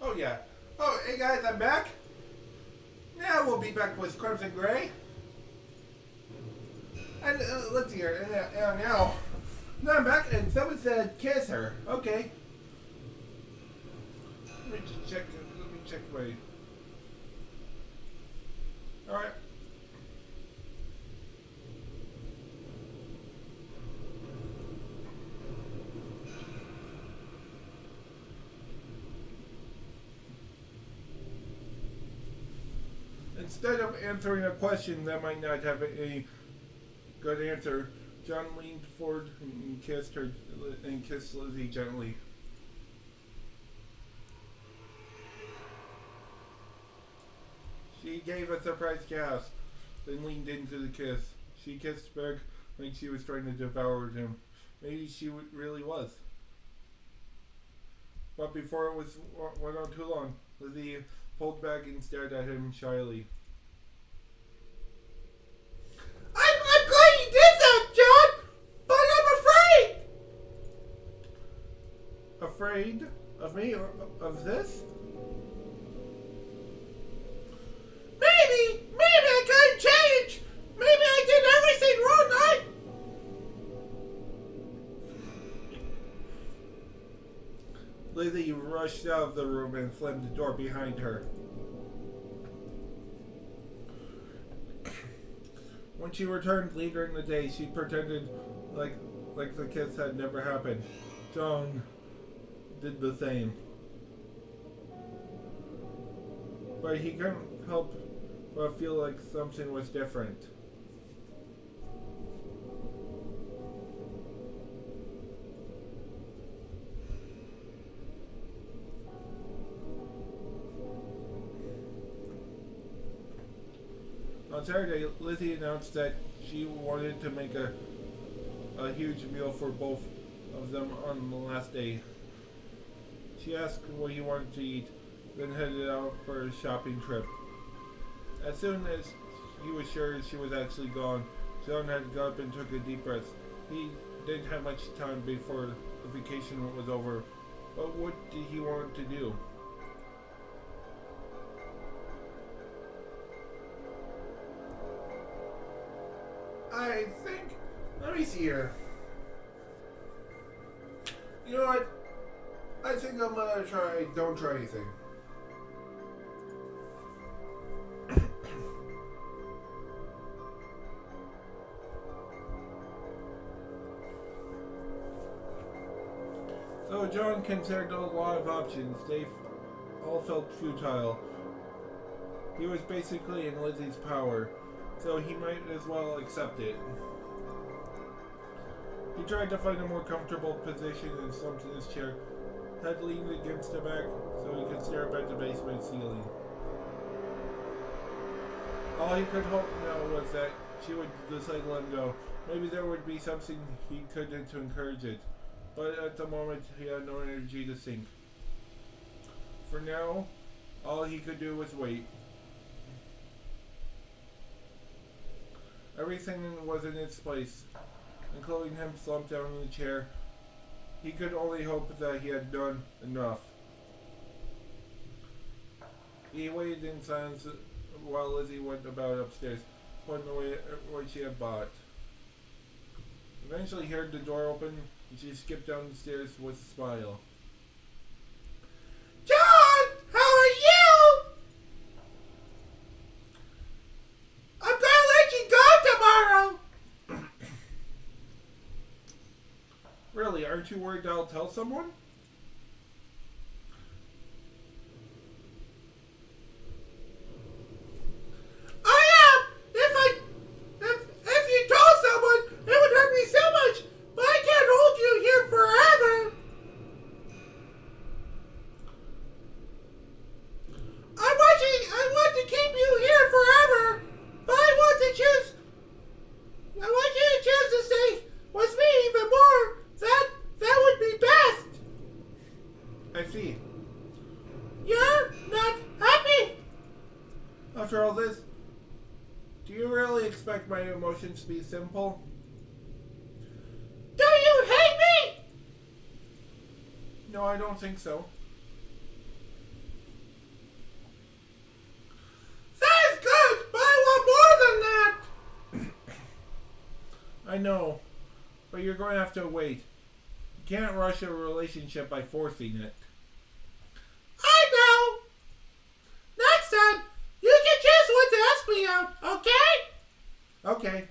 Speaker 1: Oh yeah. Oh, hey guys, I'm back. Now we'll be back with Crimson Gray. And let's see here. And now I'm back, and someone said kiss her. Okay. Let me check my. All right. Instead of answering a question that might not have a good answer, John leaned forward and kissed Lizzie gently. She gave a surprised gasp, then leaned into the kiss. She kissed back like she was trying to devour him. Maybe she really was. But before it went on too long, Lizzie pulled back and stared at him shyly.
Speaker 2: I'm glad you did that, John, but I'm afraid.
Speaker 1: Afraid of me or of this?
Speaker 2: Maybe I can't change. Maybe I did everything wrong.
Speaker 1: Lizzie rushed out of the room and slammed the door behind her. When she returned later in the day, she pretended like the kiss had never happened. John did the same. But he couldn't help but feel like something was different. On Saturday, Lizzie announced that she wanted to make a huge meal for both of them on the last day. She asked what he wanted to eat, then headed out for a shopping trip. As soon as he was sure she was actually gone, John had got up and took a deep breath. He didn't have much time before the vacation was over, but what did he want to do? I think, let me see here. You know what? I think I'm gonna try, don't try anything. So John considered a lot of options. They all felt futile. He was basically in Lizzie's power, so he might as well accept it. He tried to find a more comfortable position and slumped in his chair, head leaned against the back so he could stare up at the basement ceiling. All he could hope now was that she would decide to let him go. Maybe there would be something he could do to encourage it, but at the moment he had no energy to think. For now, all he could do was wait. Everything was in its place, including him slumped down in the chair. He could only hope that he had done enough. He waited in silence while Lizzie went about upstairs, putting away what she had bought. Eventually he heard the door open, and she skipped down the stairs with a smile.
Speaker 2: John, how are you? I'm gonna let you go tomorrow.
Speaker 1: Really, aren't you worried I'll tell someone?
Speaker 2: I am. If you told someone, it would hurt me so much. But I can't hold you here forever. I want to keep you here forever, but I want you to choose to stay with me even more. That would be best.
Speaker 1: I see.
Speaker 2: You're not happy?
Speaker 1: After all this, do you really expect my emotions to be simple?
Speaker 2: Do you hate me?
Speaker 1: No, I don't think so. I know, but you're going to have to wait. You can't rush a relationship by forcing it.
Speaker 2: I know. Next time, you can choose when to ask me out, okay?
Speaker 1: Okay.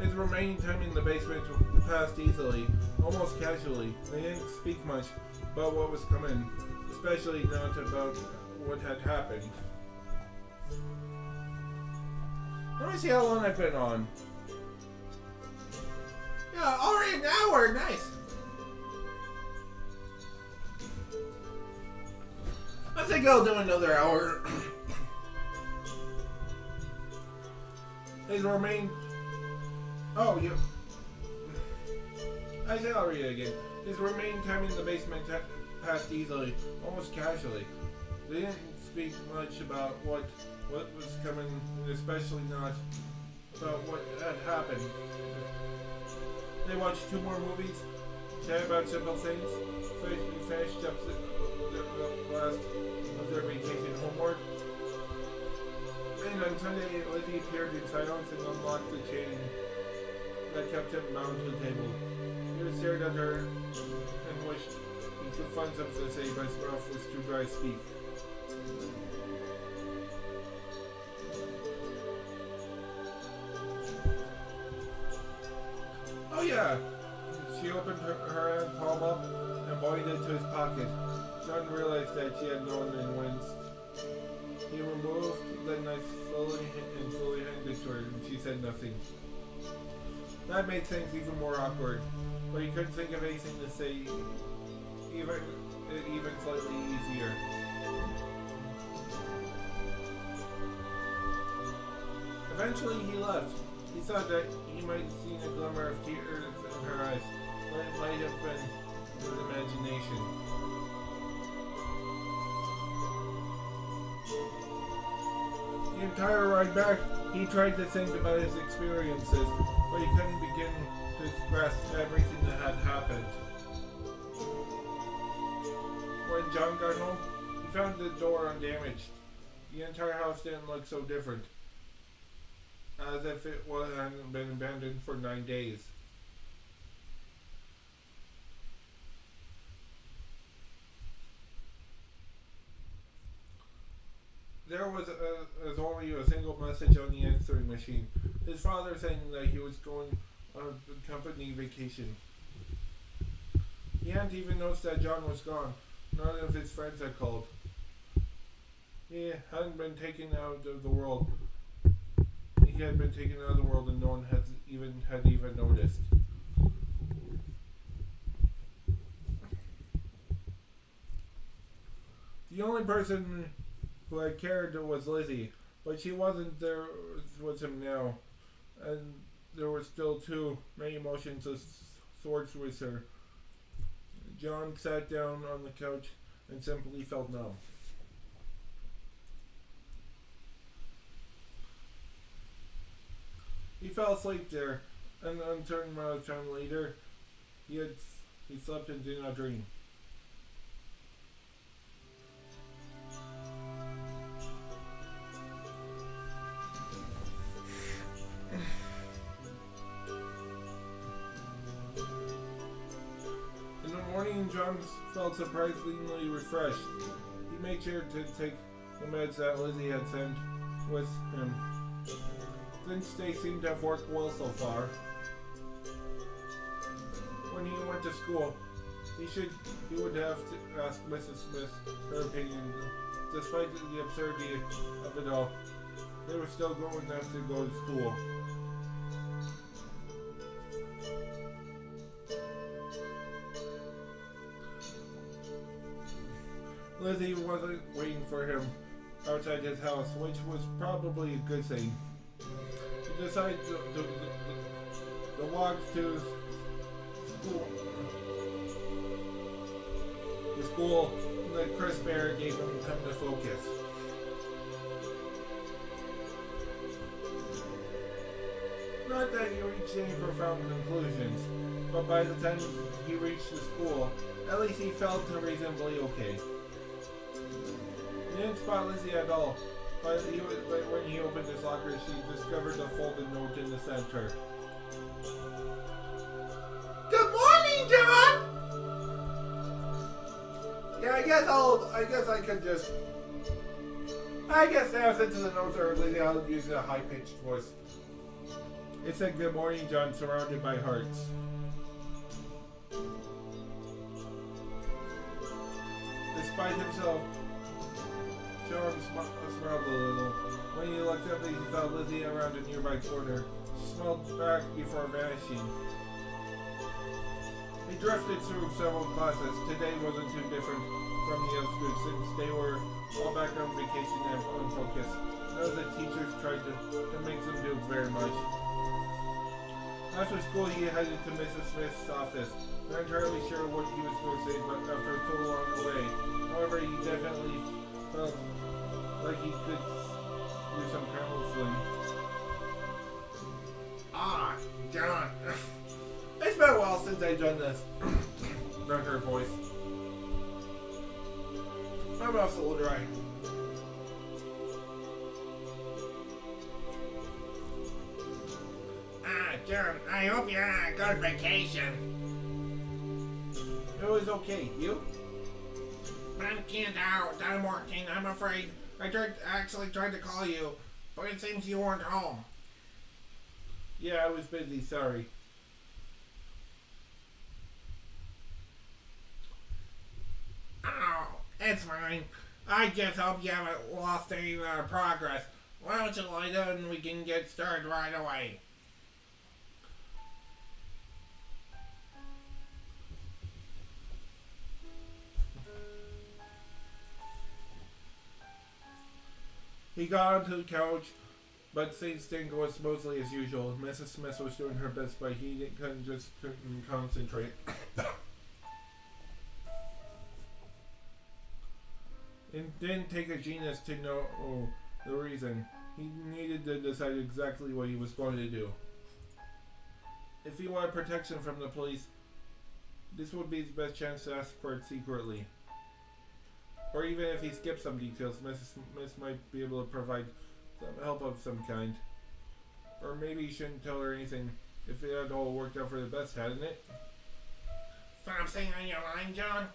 Speaker 1: His remaining time in the basement passed easily, almost casually. They didn't speak much about what was coming, especially not about what had happened. Let me see how long I've been on.
Speaker 2: Yeah, already an hour, nice.
Speaker 1: I think I'll do another hour. His remain. Oh, you. I said I'll read it again. His remaining time in the basement passed easily, almost casually. They didn't speak much about what was coming, especially not about what had happened. They watched 2 more movies, chatted about simple things, finished up the last of their vacation homework. And on Sunday, Lizzie appeared in silence and unlocked the chain that kept him bound to the table. He stared at her and wished he could find something to say, but his mouth was too dry to speak. Oh yeah! She opened her hand palm up and pointed it to his pocket. John realized that she had known and winced. He removed the knife slowly handed it to her, and she said nothing. That made things even more awkward, but he couldn't think of anything to say even slightly easier. Eventually he left. He thought that he might have seen a glimmer of tears in her eyes, but it might have been his imagination. The entire ride back, he tried to think about his experiences, but he couldn't begin to grasp everything that had happened. When John got home, he found the door undamaged. The entire house didn't look so different, as if it hadn't been abandoned for 9 days. There was only a single message on the answering machine. His father saying that he was going on a company vacation. He hadn't even noticed that John was gone. None of his friends had called. He hadn't been taken out of the world. He had been taken out of the world and no one had even noticed. The only person who had cared was Lizzie, but she wasn't there with him now, and there were still too many emotions of sorts with her. John sat down on the couch and simply felt numb. He fell asleep there, and an uncertain amount of time later, he slept and did not dream. In the morning, John felt surprisingly refreshed. He made sure to take the meds that Lizzie had sent with him, since they seemed to have worked well so far. When he went to school, he would have to ask Mrs. Smith her opinion. Despite the absurdity of it all, they were still going to have to go to school. Lizzie wasn't waiting for him outside his house, which was probably a good thing. He decided to walk to school. The crisp air gave him time to focus. Not that he reached any profound conclusions, but by the time he reached the school, At least he felt reasonably okay. He didn't spot Lizzie at all, but when he opened his locker, she discovered the folded note in the center.
Speaker 2: Good morning, John!
Speaker 1: Yeah, I guess I could just... I guess now since the notes are Lizzie, I'll use a high-pitched voice. It said, "Good morning, John, surrounded by hearts." Despite himself, John smiled a little. When he looked up, he saw Lizzie around a nearby corner. She smiled back before vanishing. He drifted through several classes. Today wasn't too different from the other groups since they were all back on vacation and unfocused. None of the teachers tried to make them do very much. After school, he headed to Mrs. Smith's office. Not entirely sure what he was going to say, but after so long away, however, he definitely felt like he could use some counseling.
Speaker 2: Ah, John.
Speaker 1: It's been a while since I've done this. Not her voice. My mouth's a little dry.
Speaker 2: Ah, John, I hope you had a good vacation.
Speaker 1: It was okay. You?
Speaker 2: I can't out. I'm working. I'm afraid. I actually tried to call you, but it seems you weren't home.
Speaker 1: Yeah, I was busy. Sorry.
Speaker 2: Oh, it's fine. I just hope you haven't lost any progress. Why don't you lie down and we can get started right away?
Speaker 1: He got onto the couch, but things didn't go as smoothly as usual. Mrs. Smith was doing her best, but he couldn't concentrate. It didn't take a genius to know the reason. He needed to decide exactly what he was going to do. If he wanted protection from the police, this would be his best chance to ask for it secretly. Or even if he skipped some details, Mrs. Smith might be able to provide some help of some kind. Or maybe he shouldn't tell her anything if it had all worked out for the best, hadn't it?
Speaker 2: Stop saying on your line, John.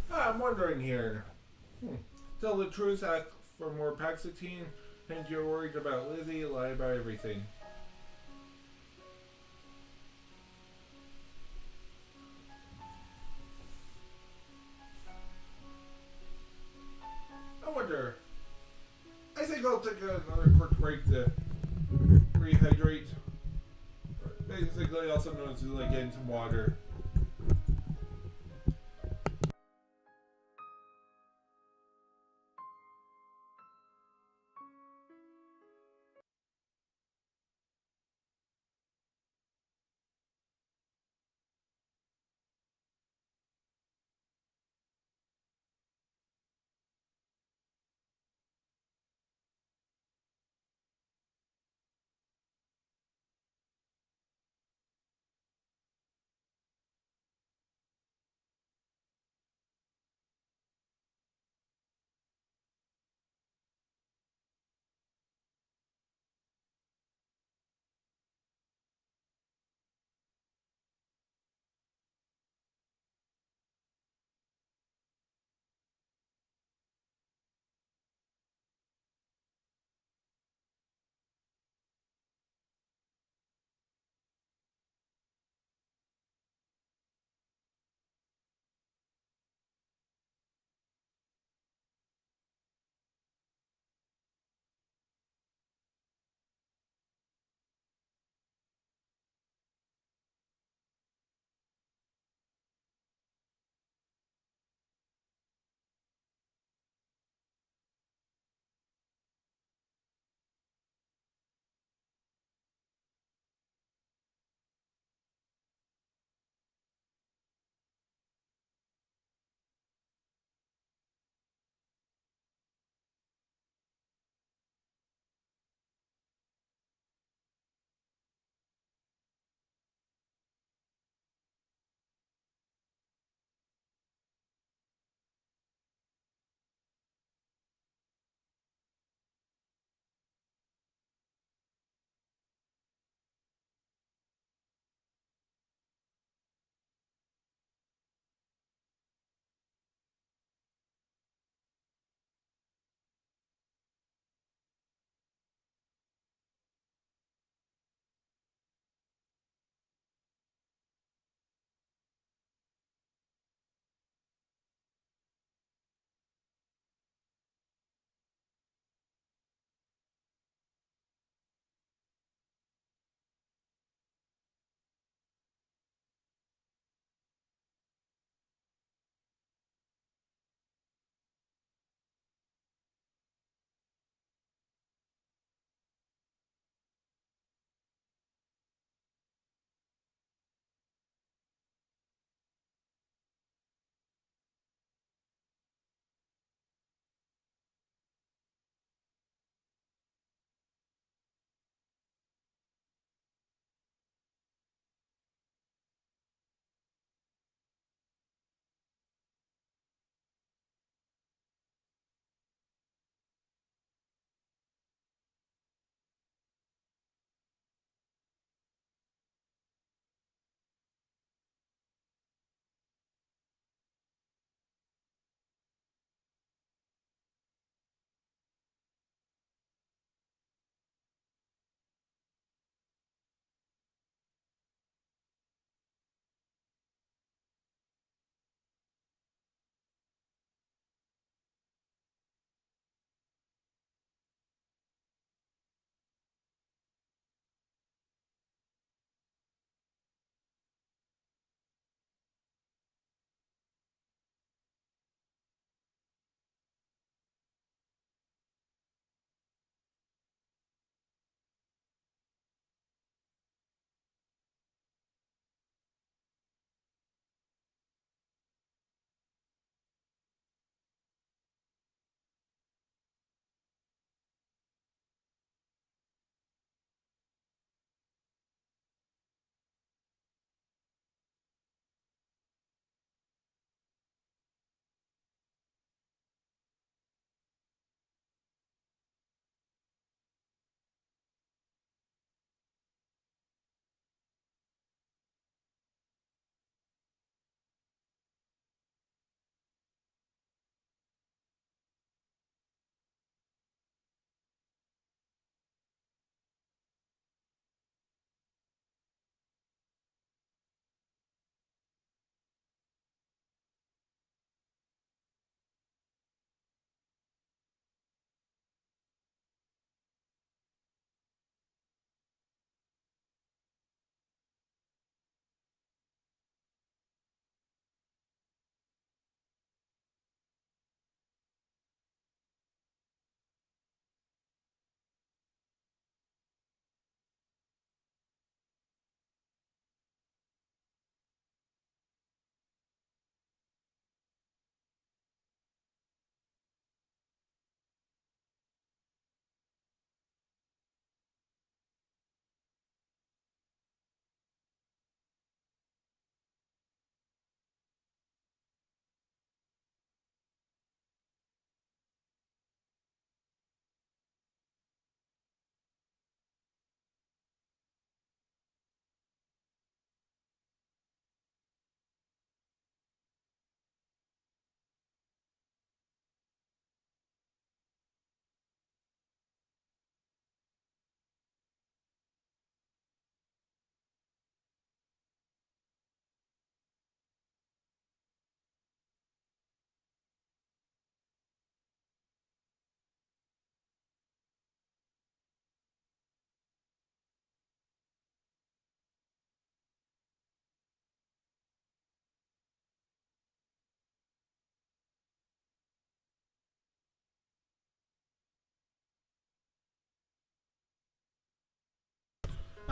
Speaker 1: I'm wondering here. Tell the truth, ask for more Paxatine, and you're worried about Lizzie, lie about everything. I wonder. I think I'll take another quick break to rehydrate. Basically, also known as like getting some water.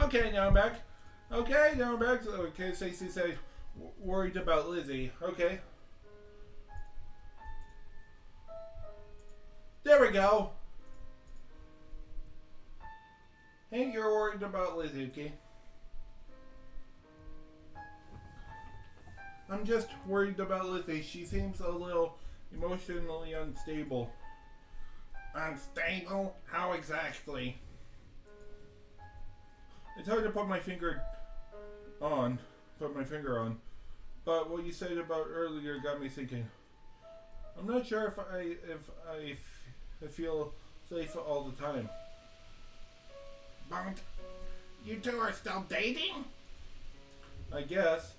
Speaker 1: Okay, now I'm back. Okay, now I'm back. Okay, Stacy said worried about Lizzie. Okay. There we go. Hey, you're worried about Lizzie, okay? I'm just worried about Lizzie. She seems a little emotionally unstable. Unstable? How exactly? It's hard to put my finger on. But what you said about earlier got me thinking. I'm not sure if I feel safe all the time.
Speaker 2: But you two are still dating?
Speaker 1: I guess.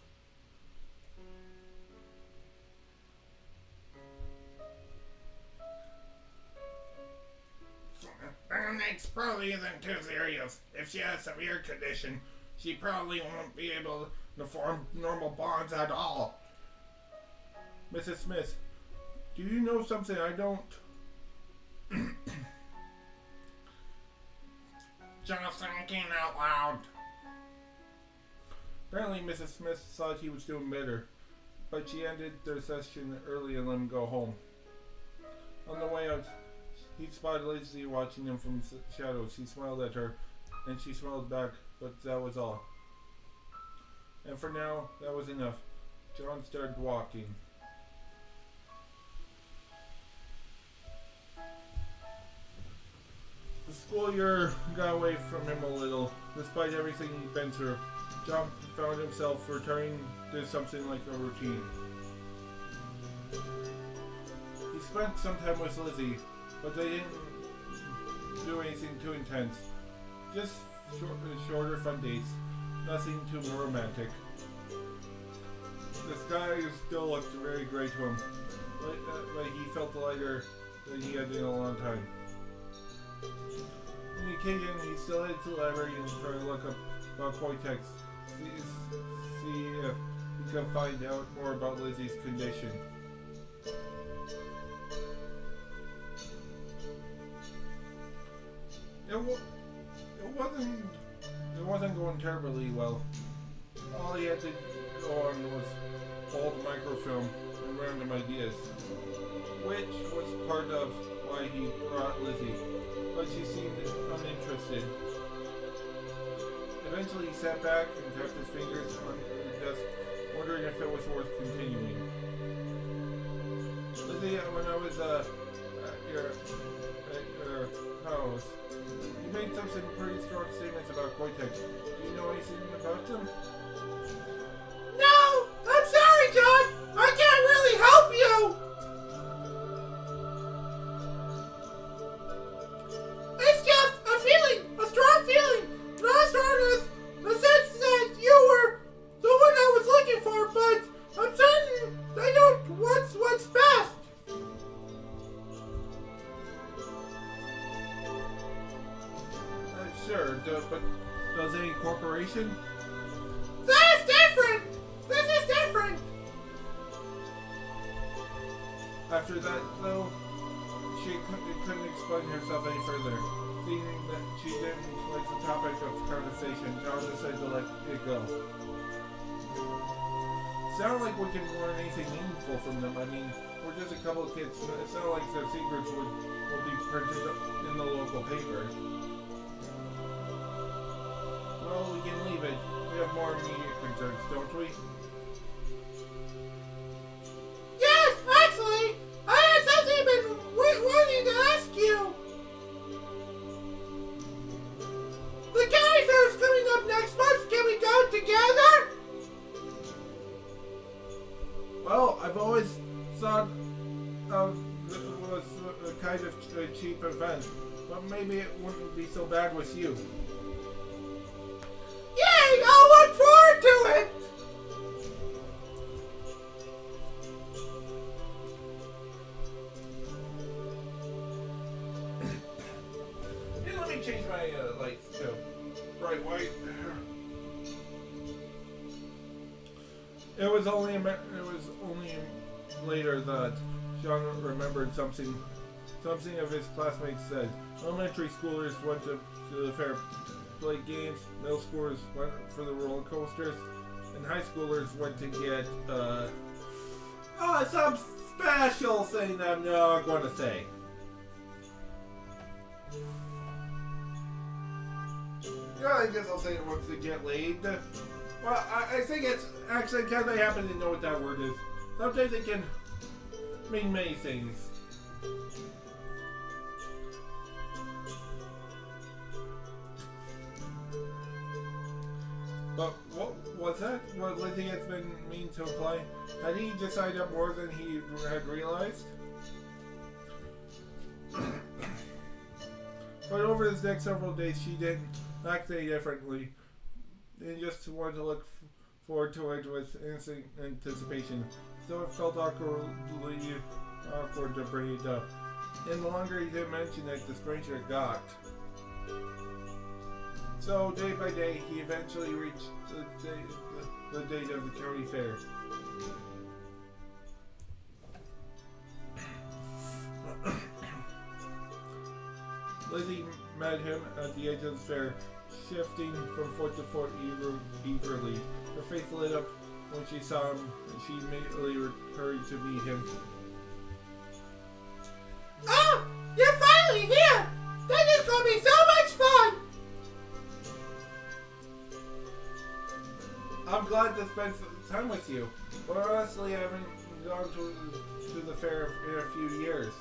Speaker 2: It's probably isn't too serious. If she has a severe condition, she probably won't be able to form normal bonds at all.
Speaker 1: Mrs. Smith, do you know something I don't?
Speaker 2: Just thinking out loud.
Speaker 1: Apparently Mrs. Smith thought he was doing better, but she ended their session early and let him go home. On the way out, he spotted Lizzie watching him from shadows. He smiled at her, and she smiled back, but that was all. And for now, that was enough. John started walking. The school year got away from him a little. Despite everything he'd been through, John found himself returning to something like a routine. He spent some time with Lizzie, but they didn't do anything too intense. Just shorter fun dates. Nothing too romantic. The sky still looked very gray to him, but he felt lighter than he had in a long time. On the occasion, he still headed to the library and tried to look up about Koitex, see if he could find out more about Lizzie's condition. It wasn't going terribly well. All he had to go on was old microfilm and random ideas, which was part of why he brought Lizzie, but she seemed uninterested. Eventually he sat back and tapped his fingers on the desk, wondering if it was worth continuing. Lizzie, when I was at your house, you made some pretty strong statements about Koitex. Do you know anything about them?
Speaker 2: No! I'm sorry, John! I can't really help you! It's just a feeling, a strong feeling. Not as strong as the sense that you were the one I was looking for, but I'm certain I know what's best.
Speaker 1: Sure, but does a corporation?
Speaker 2: That's different! This is different!
Speaker 1: After that, though, she couldn't explain herself any further. Seeing that she didn't like the topic of conversation, John decided to let it go. It's not like we can learn anything meaningful from them. I mean, we're just a couple of kids. It's not like their secrets will be printed in the local paper. Well, we can leave it. We have more immediate concerns, don't we?
Speaker 2: Yes, actually, I had something I've been wanting to ask you. The county fair is coming up next month. Can we go together?
Speaker 1: Well, I've always thought it was a kind of a cheap event, but maybe it wouldn't be so bad with you.
Speaker 2: Yay! I'll look forward to it!
Speaker 1: Hey, let me change my lights to bright white. It was only later that Sean remembered something of his classmates said. Elementary schoolers went to the fair played games, middle schoolers went for the roller coasters, and high schoolers went to get some special thing that I'm not going to say. Yeah, I guess I'll say it once they get laid. Well, I think it's actually because I happen to know what that word is. Sometimes it can mean many things. But what was that? What Lizzie has been mean to imply? Had he decided more than he had realized? But over his next several days, she didn't act any differently, and just wanted to look forward to it with innocent anticipation. So it felt awkward to bring it up. And the longer he didn't mention it, the stranger it got. So day by day, he eventually reached the date of the county fair. Lizzie met him at the edge of the fair, shifting from foot to foot eagerly. Her face lit up when she saw him, and she immediately hurried to meet him.
Speaker 2: Oh, you're finally here! This is gonna be so much fun!
Speaker 1: I'm glad to spend some time with you, but honestly I haven't gone to the fair in a few years.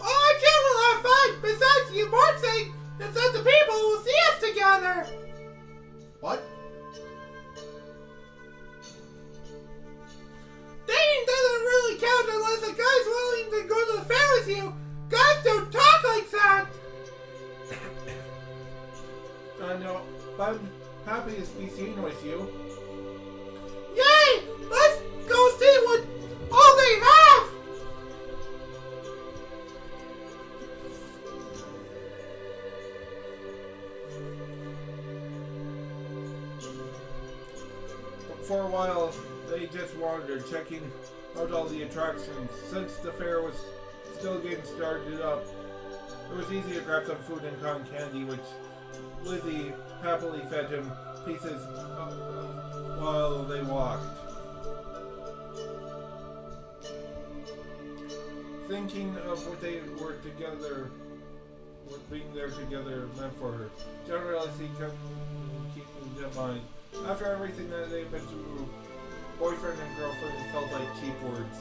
Speaker 2: Oh, I'm sure we'll have fun! Besides, the important thing is that the people will see us together!
Speaker 1: What?
Speaker 2: Dating doesn't really count unless a guy's willing to go to the fair with you! Guys don't talk like that!
Speaker 1: I know, but I'm happy to be seen with you.
Speaker 2: Yay! Let's go see what all they have!
Speaker 1: For a while, they just wandered, checking out all the attractions. Since the fair was still getting started up, it was easy to grab some food and cotton candy, which Lizzie happily fed him pieces while they walked. Thinking of what they were together, what being there together meant for her, generally she kept keeping in mind. After everything that they've been through, boyfriend and girlfriend felt like cheap words.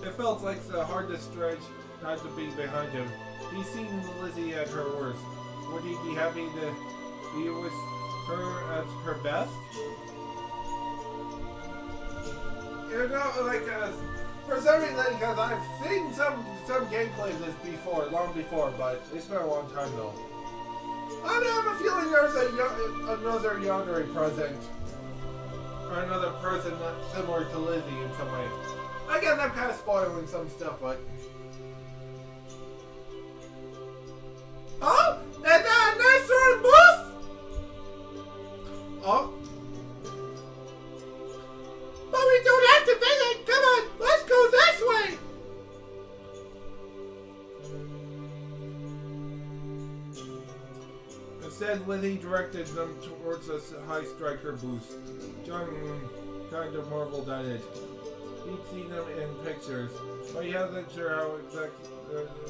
Speaker 1: It felt like the hardest stretch had to be behind him. He seen Lizzie at her worst. Would he be happy to be with her at her best? You know, like, for some reason, because I've seen some gameplay of this before, long before, but it's been a long time though. I have a feeling there's another Yandere present. Or another person similar to Lizzie in some way. I guess I'm kind of spoiling some stuff, but...
Speaker 2: Oh? Is that a nice sort of booth?
Speaker 1: Oh?
Speaker 2: But we don't have to visit! Come on, let's go this way!
Speaker 1: Instead, Lizzie directed them towards a high striker booth. John kind of marveled at it. He'd seen them in pictures, but he wasn't sure how exactly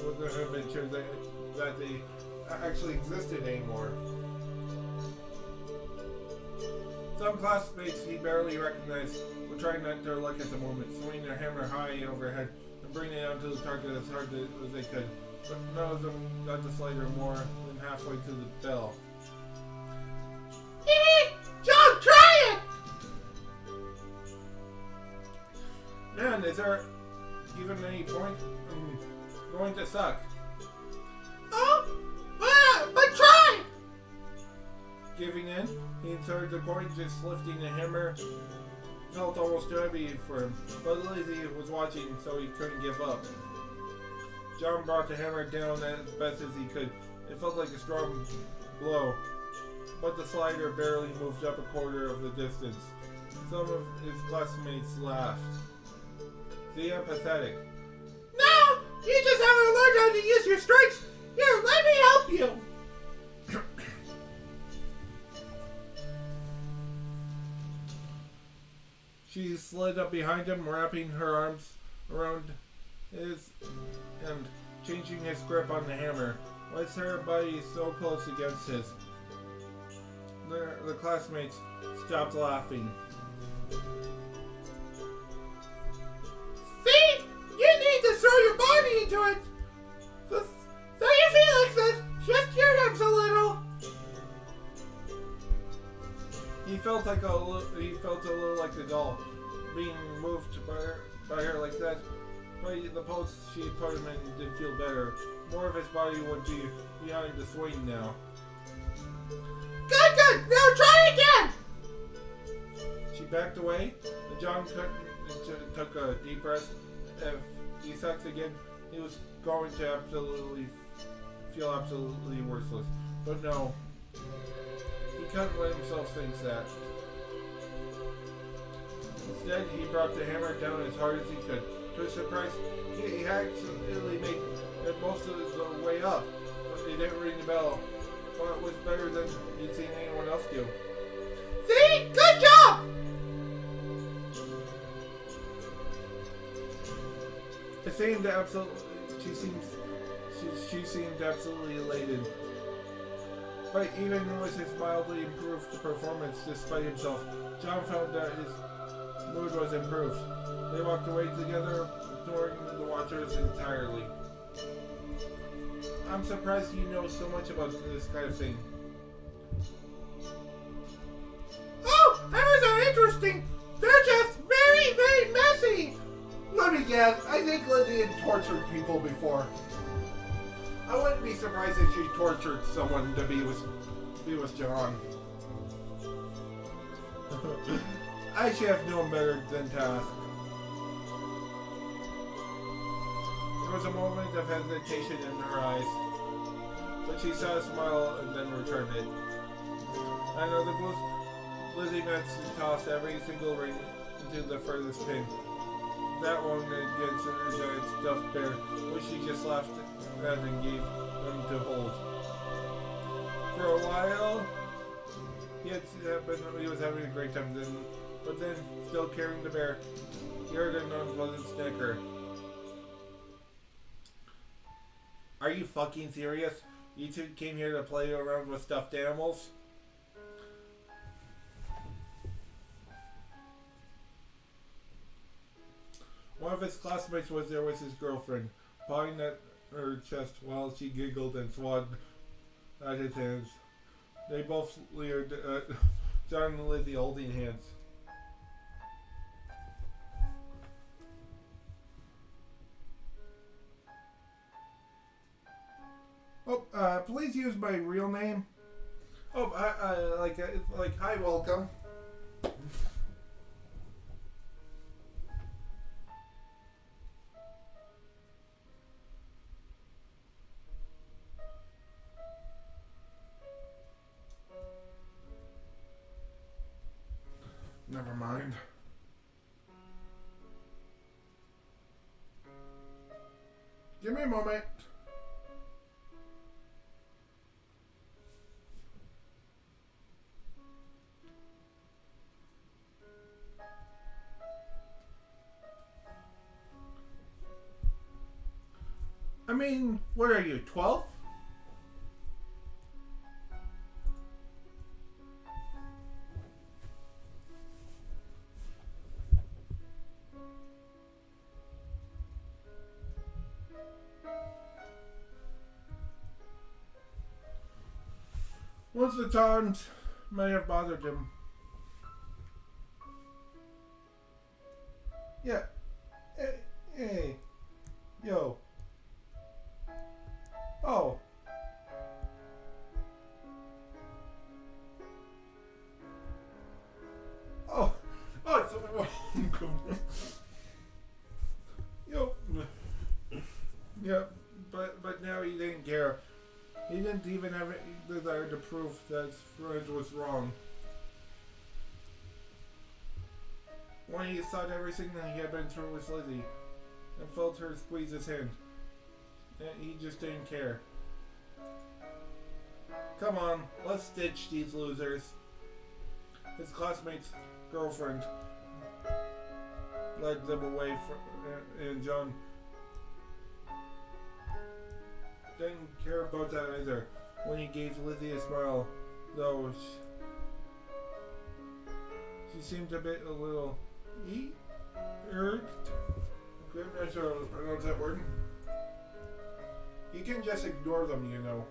Speaker 1: wasn't been sure that they actually existed anymore. Some classmates he barely recognized were trying not their luck at the moment, swinging their hammer high overhead and bringing it down to the target as hard as they could. But none of them got the slider more than halfway to the bell.
Speaker 2: John, try it!
Speaker 1: Man, is there even any point? Going to suck.
Speaker 2: Oh? But try!
Speaker 1: Giving in, he inserted the coin, just lifting the hammer. Felt almost heavy for him, but Lizzie was watching, so he couldn't give up. John brought the hammer down as best as he could. It felt like a strong blow, but the slider barely moved up a quarter of the distance. Some of his classmates laughed. See, I'm pathetic.
Speaker 2: No! You just haven't learned how to use your strengths. Here, let me help you.
Speaker 1: She slid up behind him, wrapping her arms around his and changing his grip on the hammer. Why is her body so close against his? The classmates stopped laughing.
Speaker 2: See? You need to throw your body into it. So you feel like this. Shift your hips a little.
Speaker 1: He felt a little like a doll, being moved by her like that. But the pose she put him in did feel better. More of his body would be behind the swing now.
Speaker 2: Good. Now try again.
Speaker 1: She backed away, and John took a deep breath. If he sucked again, he was going to feel absolutely worthless. But no, he couldn't let himself think that. Instead, he brought the hammer down as hard as he could. To his surprise, he actually made it most of the way up, but he didn't ring the bell. But it was better than he'd seen anyone else do.
Speaker 2: See? Good job!
Speaker 1: It seemed absolutely. She seemed absolutely elated. But even with his mildly improved performance, despite himself, John found that his mood was improved. They walked away together, ignoring the watchers entirely. I'm surprised you know so much about this kind of thing.
Speaker 2: Oh, hammers are interesting. They're just very, very messy.
Speaker 1: Let me guess. I think Lizzie had tortured people before. I wouldn't be surprised if she tortured someone to be with John. I should have known better than to ask. There was a moment of hesitation in her eyes, but she saw a smile and then returned it. I know the booth. Lizzie meant to toss every single ring into the furthest pin. That one against a giant stuffed bear, which she just laughed at and gave them to hold. For a while, he was having a great time then, but then, still carrying the bear, he heard an unpleasant snicker. Are you fucking serious? You two came here to play around with stuffed animals? One of his classmates was there with his girlfriend, pawing at her chest while she giggled and swatted at his hands. They both leered at John and Lizzie holding hands. Oh, please use my real name. Oh, hi, welcome. Never mind. Give me a moment. I mean, what are you, 12? Once the taunt may have bothered him. Yeah. Hey. Yo. Oh. Oh. Oh, it's Yo. Yeah, but now he didn't care. He didn't even have any desire to prove that his friend was wrong. When he thought everything that he had been through with Lizzie and felt her squeeze his hand, He just didn't care. Come on, let's stitch these losers. His classmate's girlfriend led them away from, and John didn't care about that either. When he gave Lizzie a smile, though, she seemed a little irked. I'm not sure how to pronounce that word. You can just ignore them, you know.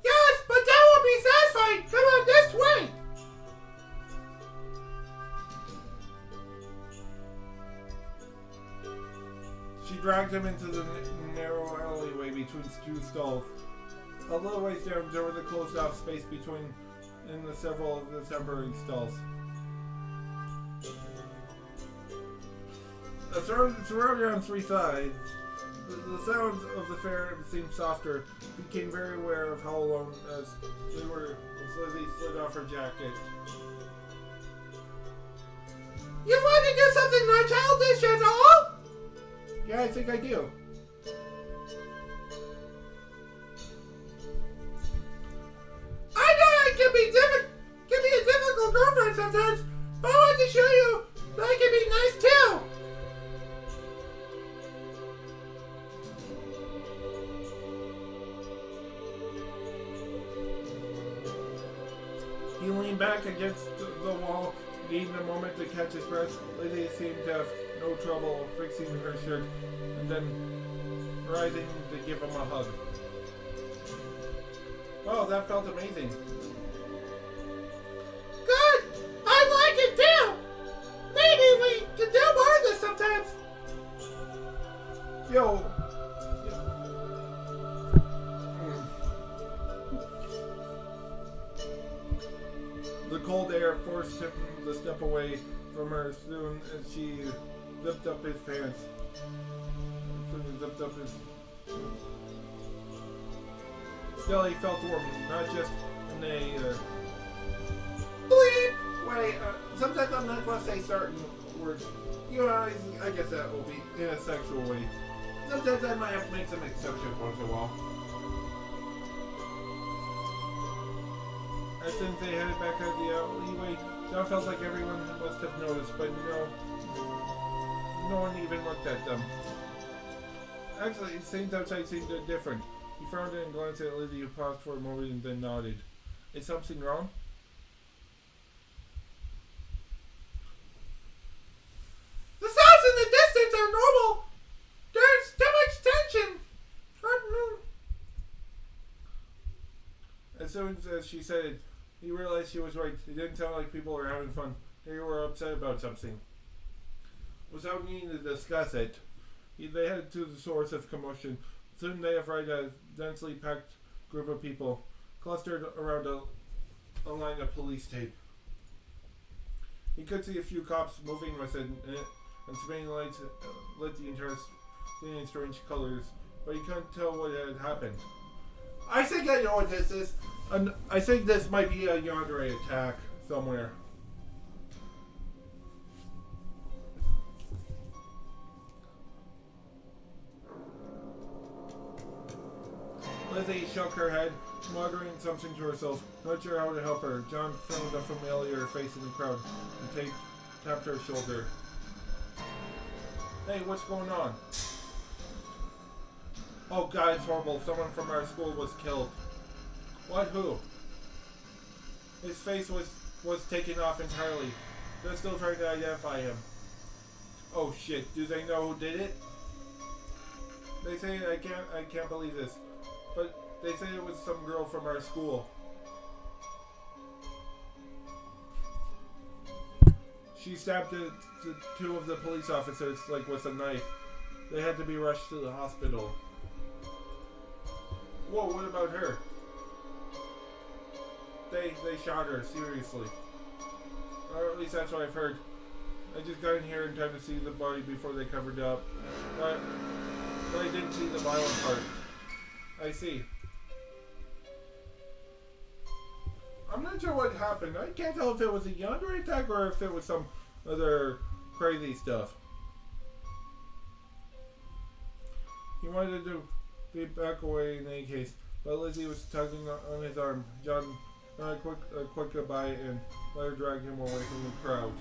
Speaker 2: Yes, but that won't be satisfying. Come on this way.
Speaker 1: She dragged him into the narrow alleyway between two stalls. A little ways down, there was a closed-off space between the several of the temporary stalls. Surrounded on three sides, the sound of the fair seemed softer. Became very aware of how alone as Lizzie slid off her jacket.
Speaker 2: You want to do something not childish at all?
Speaker 1: Yeah, I think I do.
Speaker 2: I know I can be a difficult girlfriend sometimes, but I want to show you that I can be nice too.
Speaker 1: He leaned back against the wall, needing a moment to catch his breath. Lizzie seemed to have no trouble fixing her shirt, and then rising to give him a hug. Wow, that felt amazing.
Speaker 2: Good! I like it too! Maybe we can do more of this sometimes.
Speaker 1: Yo. The cold air forced him to step away from her soon as she zipped up his pants. Still, he felt warm, not just in a bleep way. Sometimes I'm not going to say certain words. You know, I guess that will be in a sexual way. Sometimes I might have to make some exceptions once in a while. As soon as they headed back out of the alleyway, John felt like everyone must have noticed, but no one even looked at them. Actually, things outside seemed different. He frowned and glanced at Lizzie, who paused for a moment and then nodded. Is something wrong?
Speaker 2: The sounds in the distance are normal. There's too much tension.
Speaker 1: As soon as she said it, he realized she was right. It didn't sound like people were having fun. They were upset about something. Without needing to discuss it, they headed to the source of commotion. Soon they arrived at a densely packed group of people, clustered around a line of police tape. He could see a few cops moving with it, and spinning lights lit the entire scene in strange colors, but he couldn't tell what had happened. I think I know what this is. I think this might be a Yandere attack somewhere. Lizzie shook her head, muttering something to herself, not sure how to help her. John found a familiar face in the crowd and tapped her shoulder. Hey, what's going on? Oh God, it's horrible. Someone from our school was killed. What? Who? His face was taken off entirely. They're still trying to identify him. Oh shit, do they know who did it? They say I can't believe this. But they say it was some girl from our school. She stabbed two of the police officers like with a knife. They had to be rushed to the hospital. Whoa, what about her? They shot her, seriously. Or at least that's what I've heard. I just got in here in time to see the body before they covered it up. But I didn't see the violent part. I see. I'm not sure what happened. I can't tell if it was a Yandere attack or if it was some other crazy stuff. He wanted to be back away in any case, but Lizzie was tugging on his arm. John a quick goodbye and let her drag him away from the crowd.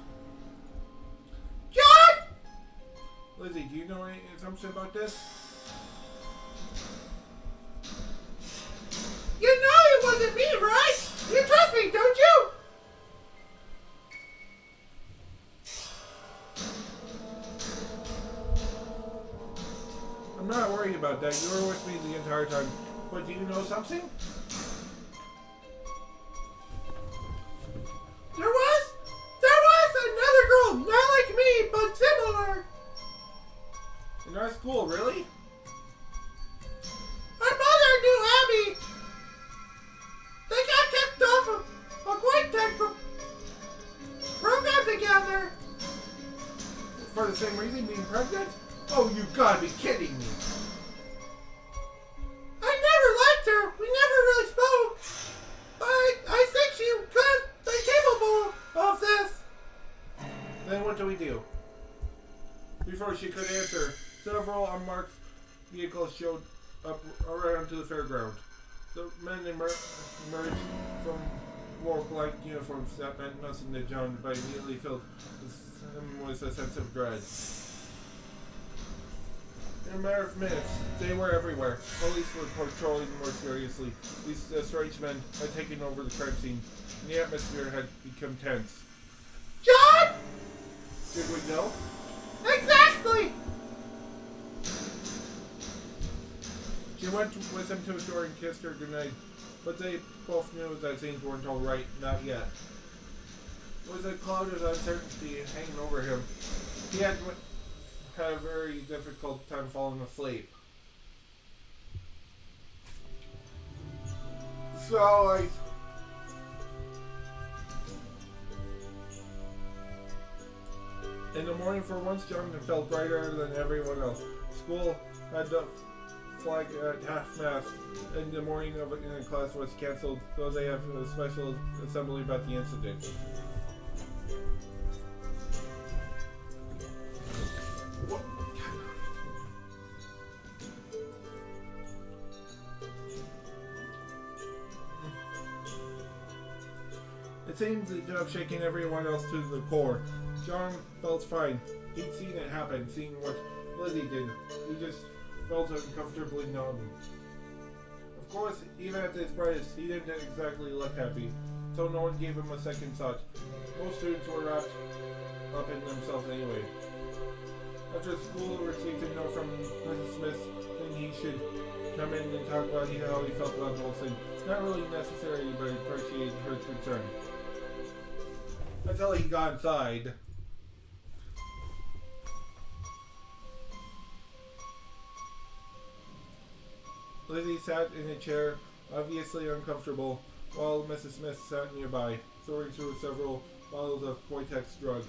Speaker 2: John!
Speaker 1: Lizzie, do you know any assumption about this?
Speaker 2: You know it wasn't me, right? You trust me, don't you?
Speaker 1: I'm not worried about that. You were with me the entire time. But do you know something?
Speaker 2: There was another girl, not like me, but similar.
Speaker 1: In our school, really?
Speaker 2: Our mother knew Abby. They got kicked off of a Quick Tech program together.
Speaker 1: For the same reason, being pregnant? Oh, you gotta be kidding me.
Speaker 2: I never liked her. We never really spoke. But I think she could be capable of this.
Speaker 1: Then what do we do? Before she could answer, several unmarked vehicles showed up around to the fairground. The men emerged from war-like uniforms that meant nothing to John, but immediately filled him with a sense of dread. In a matter of minutes, they were everywhere. Police were patrolling more seriously. These strange men had taken over the crime scene, and the atmosphere had become tense.
Speaker 2: John!
Speaker 1: Did we know?
Speaker 2: Exactly!
Speaker 1: She went with him to his door and kissed her goodnight, but they both knew that things weren't all right, not yet. There was a cloud of uncertainty hanging over him. He had a very difficult time falling asleep. In the morning, for once, John felt brighter than everyone else. School had the flag at half-mast, and the morning of it in the class was cancelled, so they have a special assembly about the incident. What? It seemed to have shaken everyone else to the core. John felt fine. He'd seen it happen, seen what Lizzie did. He just felt uncomfortably numb. Of course, even at his brightest, he didn't exactly look happy, so no one gave him a second thought. Most students were wrapped up in themselves anyway. After school received a note from Mrs. Smith saying he should come in and talk about how he felt about the whole thing. Not really necessary, but I appreciate her concern. Until he got inside. Lizzie sat in a chair, obviously uncomfortable, while Mrs. Smith sat nearby, sorting through several bottles of Poitex drugs.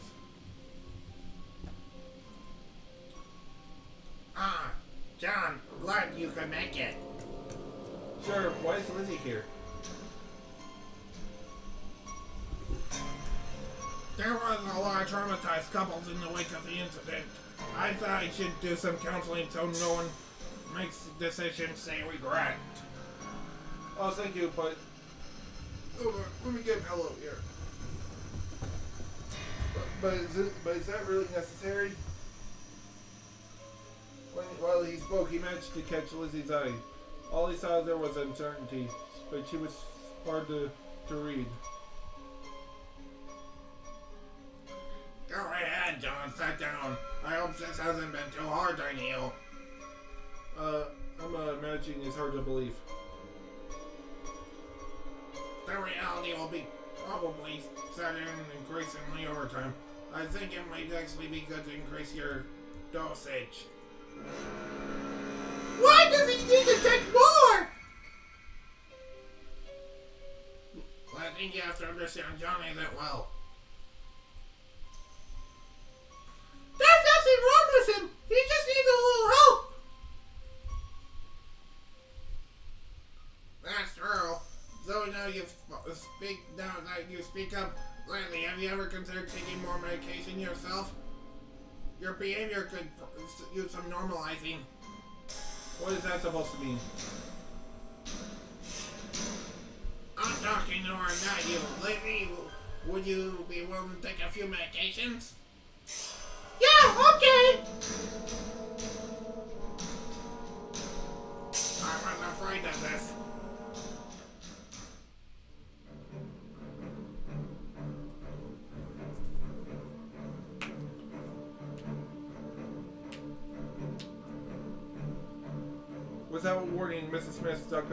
Speaker 2: Ah, John, glad you could make it.
Speaker 1: Sure, why is Lizzie here?
Speaker 2: There was a lot of traumatized couples in the wake of the incident. I thought I should do some counseling so no one makes decisions they regret.
Speaker 1: Oh, thank you, but... let me get a pillow here. But is that really necessary? While he spoke, he managed to catch Lizzie's eye. All he saw there was uncertainty, but she was hard to read.
Speaker 2: Go ahead, John. Sit down. I hope this hasn't been too hard on you.
Speaker 1: I'm imagining it's hard to believe.
Speaker 2: The reality will be probably set in increasingly over time. I think it might actually be good to increase your dosage. Why does he need to take more? I think you have to understand Johnny that well. There's nothing wrong with him. He just needs a little help. That's true. So now you speak up lately. Have you ever considered taking more medication yourself? Your behavior could use some normalizing.
Speaker 1: What is that supposed to mean?
Speaker 2: I'm talking to her, not you. Lady, would you be willing to take a few medications? Yeah, okay. I wasn't afraid of this.
Speaker 1: Without warning, Mrs. Smith stuck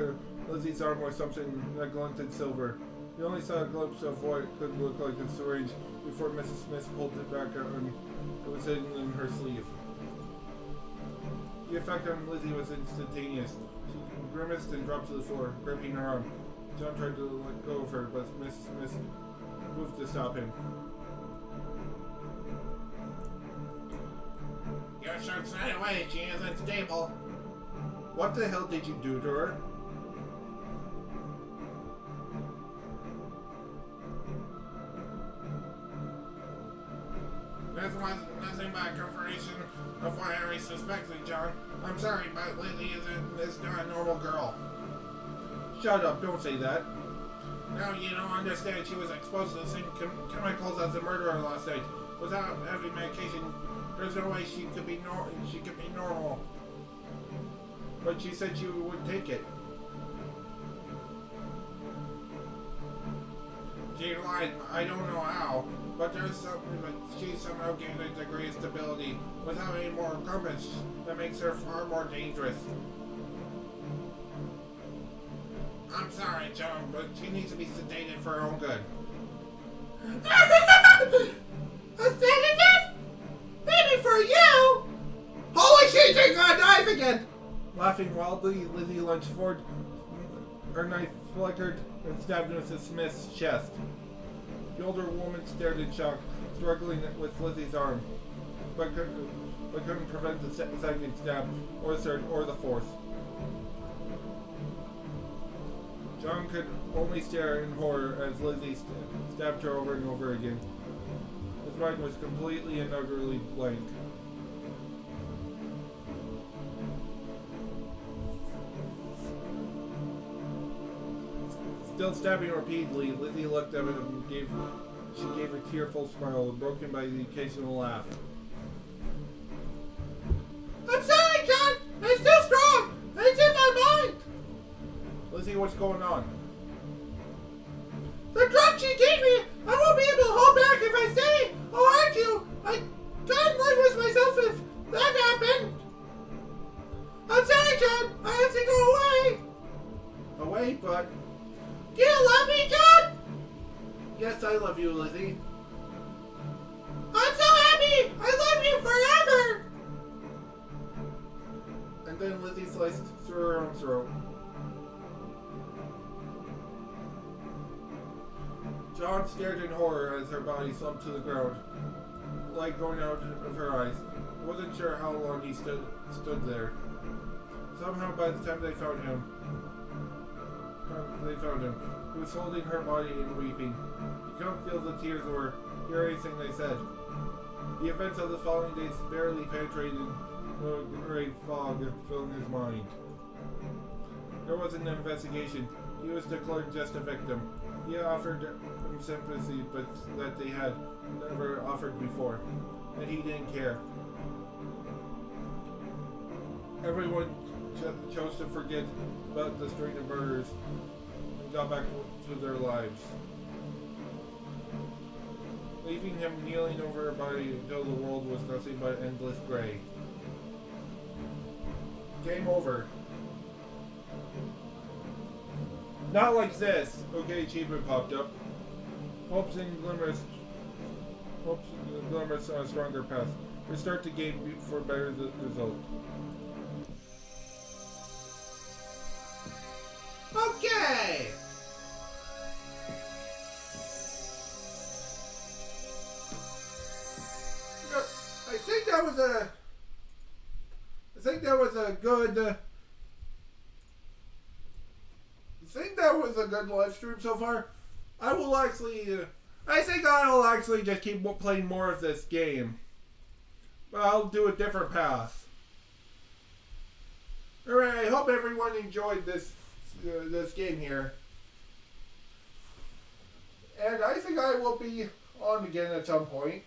Speaker 1: Lizzie's arm with something that glinted silver. You only saw a glimpse of what could look like a syringe before Mrs. Smith pulled it back out and it was hidden in her sleeve. The effect on Lizzie was instantaneous. She grimaced and dropped to the floor, gripping her arm. John tried to let go of her, but Mrs. Smith moved to stop him.
Speaker 2: You should stay away, she isn't stable.
Speaker 1: What the hell did you do to her?
Speaker 2: This was nothing but a confirmation of what I suspected, John. I'm sorry, but Lily is not a normal girl.
Speaker 1: Shut up, don't say that.
Speaker 2: No, you don't understand. She was exposed to the same chemicals as the murderer last night. Without having medication, there's no way she could be normal.
Speaker 1: But she said she would take it.
Speaker 2: She lied. I don't know how, but she somehow gained a degree of stability without any more compass that makes her far more dangerous. I'm sorry, John, but she needs to be sedated for her own good.
Speaker 3: A sedative? Maybe for you!
Speaker 1: Holy shit, she's gonna dive again! Laughing wildly, Lizzie lunged forward. Her knife flickered and stabbed Mrs. Smith's chest. The older woman stared in shock, struggling with Lizzie's arm, but couldn't prevent the second stab, or the third, or the fourth. John could only stare in horror as Lizzie stabbed her over and over again. His mind was completely and utterly blank. Still stabbing repeatedly, Lizzie looked at him and gave a tearful smile, broken by the occasional laugh.
Speaker 3: I'm sorry, John! I'm still strong! It's in my mind!
Speaker 1: Lizzie, what's going on?
Speaker 3: The drug she gave me, I won't be able to hold back if I stay! Oh, aren't you? I can't live with myself if that happened! I'm sorry, John! I have to go away!
Speaker 1: Away, but...
Speaker 3: Do you love me, John?
Speaker 1: Yes, I love you, Lizzie.
Speaker 3: I'm so happy! I love you forever!
Speaker 1: And then Lizzie sliced through her own throat. John stared in horror as her body slumped to the ground, light going out of her eyes. He wasn't sure how long he stood there. Somehow, by the time they found him, he was holding her body and weeping. He couldn't feel the tears or hear anything they said. The events of the following days barely penetrated the gray fog filling his mind. There was an investigation. He was declared just a victim. He offered him sympathy, but that they had never offered before, and he didn't care. Everyone chose to forget about the string of murders and got back to their lives, leaving him kneeling over her body until the world was nothing but endless gray. Game over. Not like this. Okay, achievement popped up. Hopes and glimmers on a stronger path. Restart the game for a better result.
Speaker 3: Okay!
Speaker 1: I think that was a good live stream so far. I think I'll actually just keep playing more of this game. But I'll do a different path. Alright. hope everyone enjoyed this game here. And I think I will be on again at some point.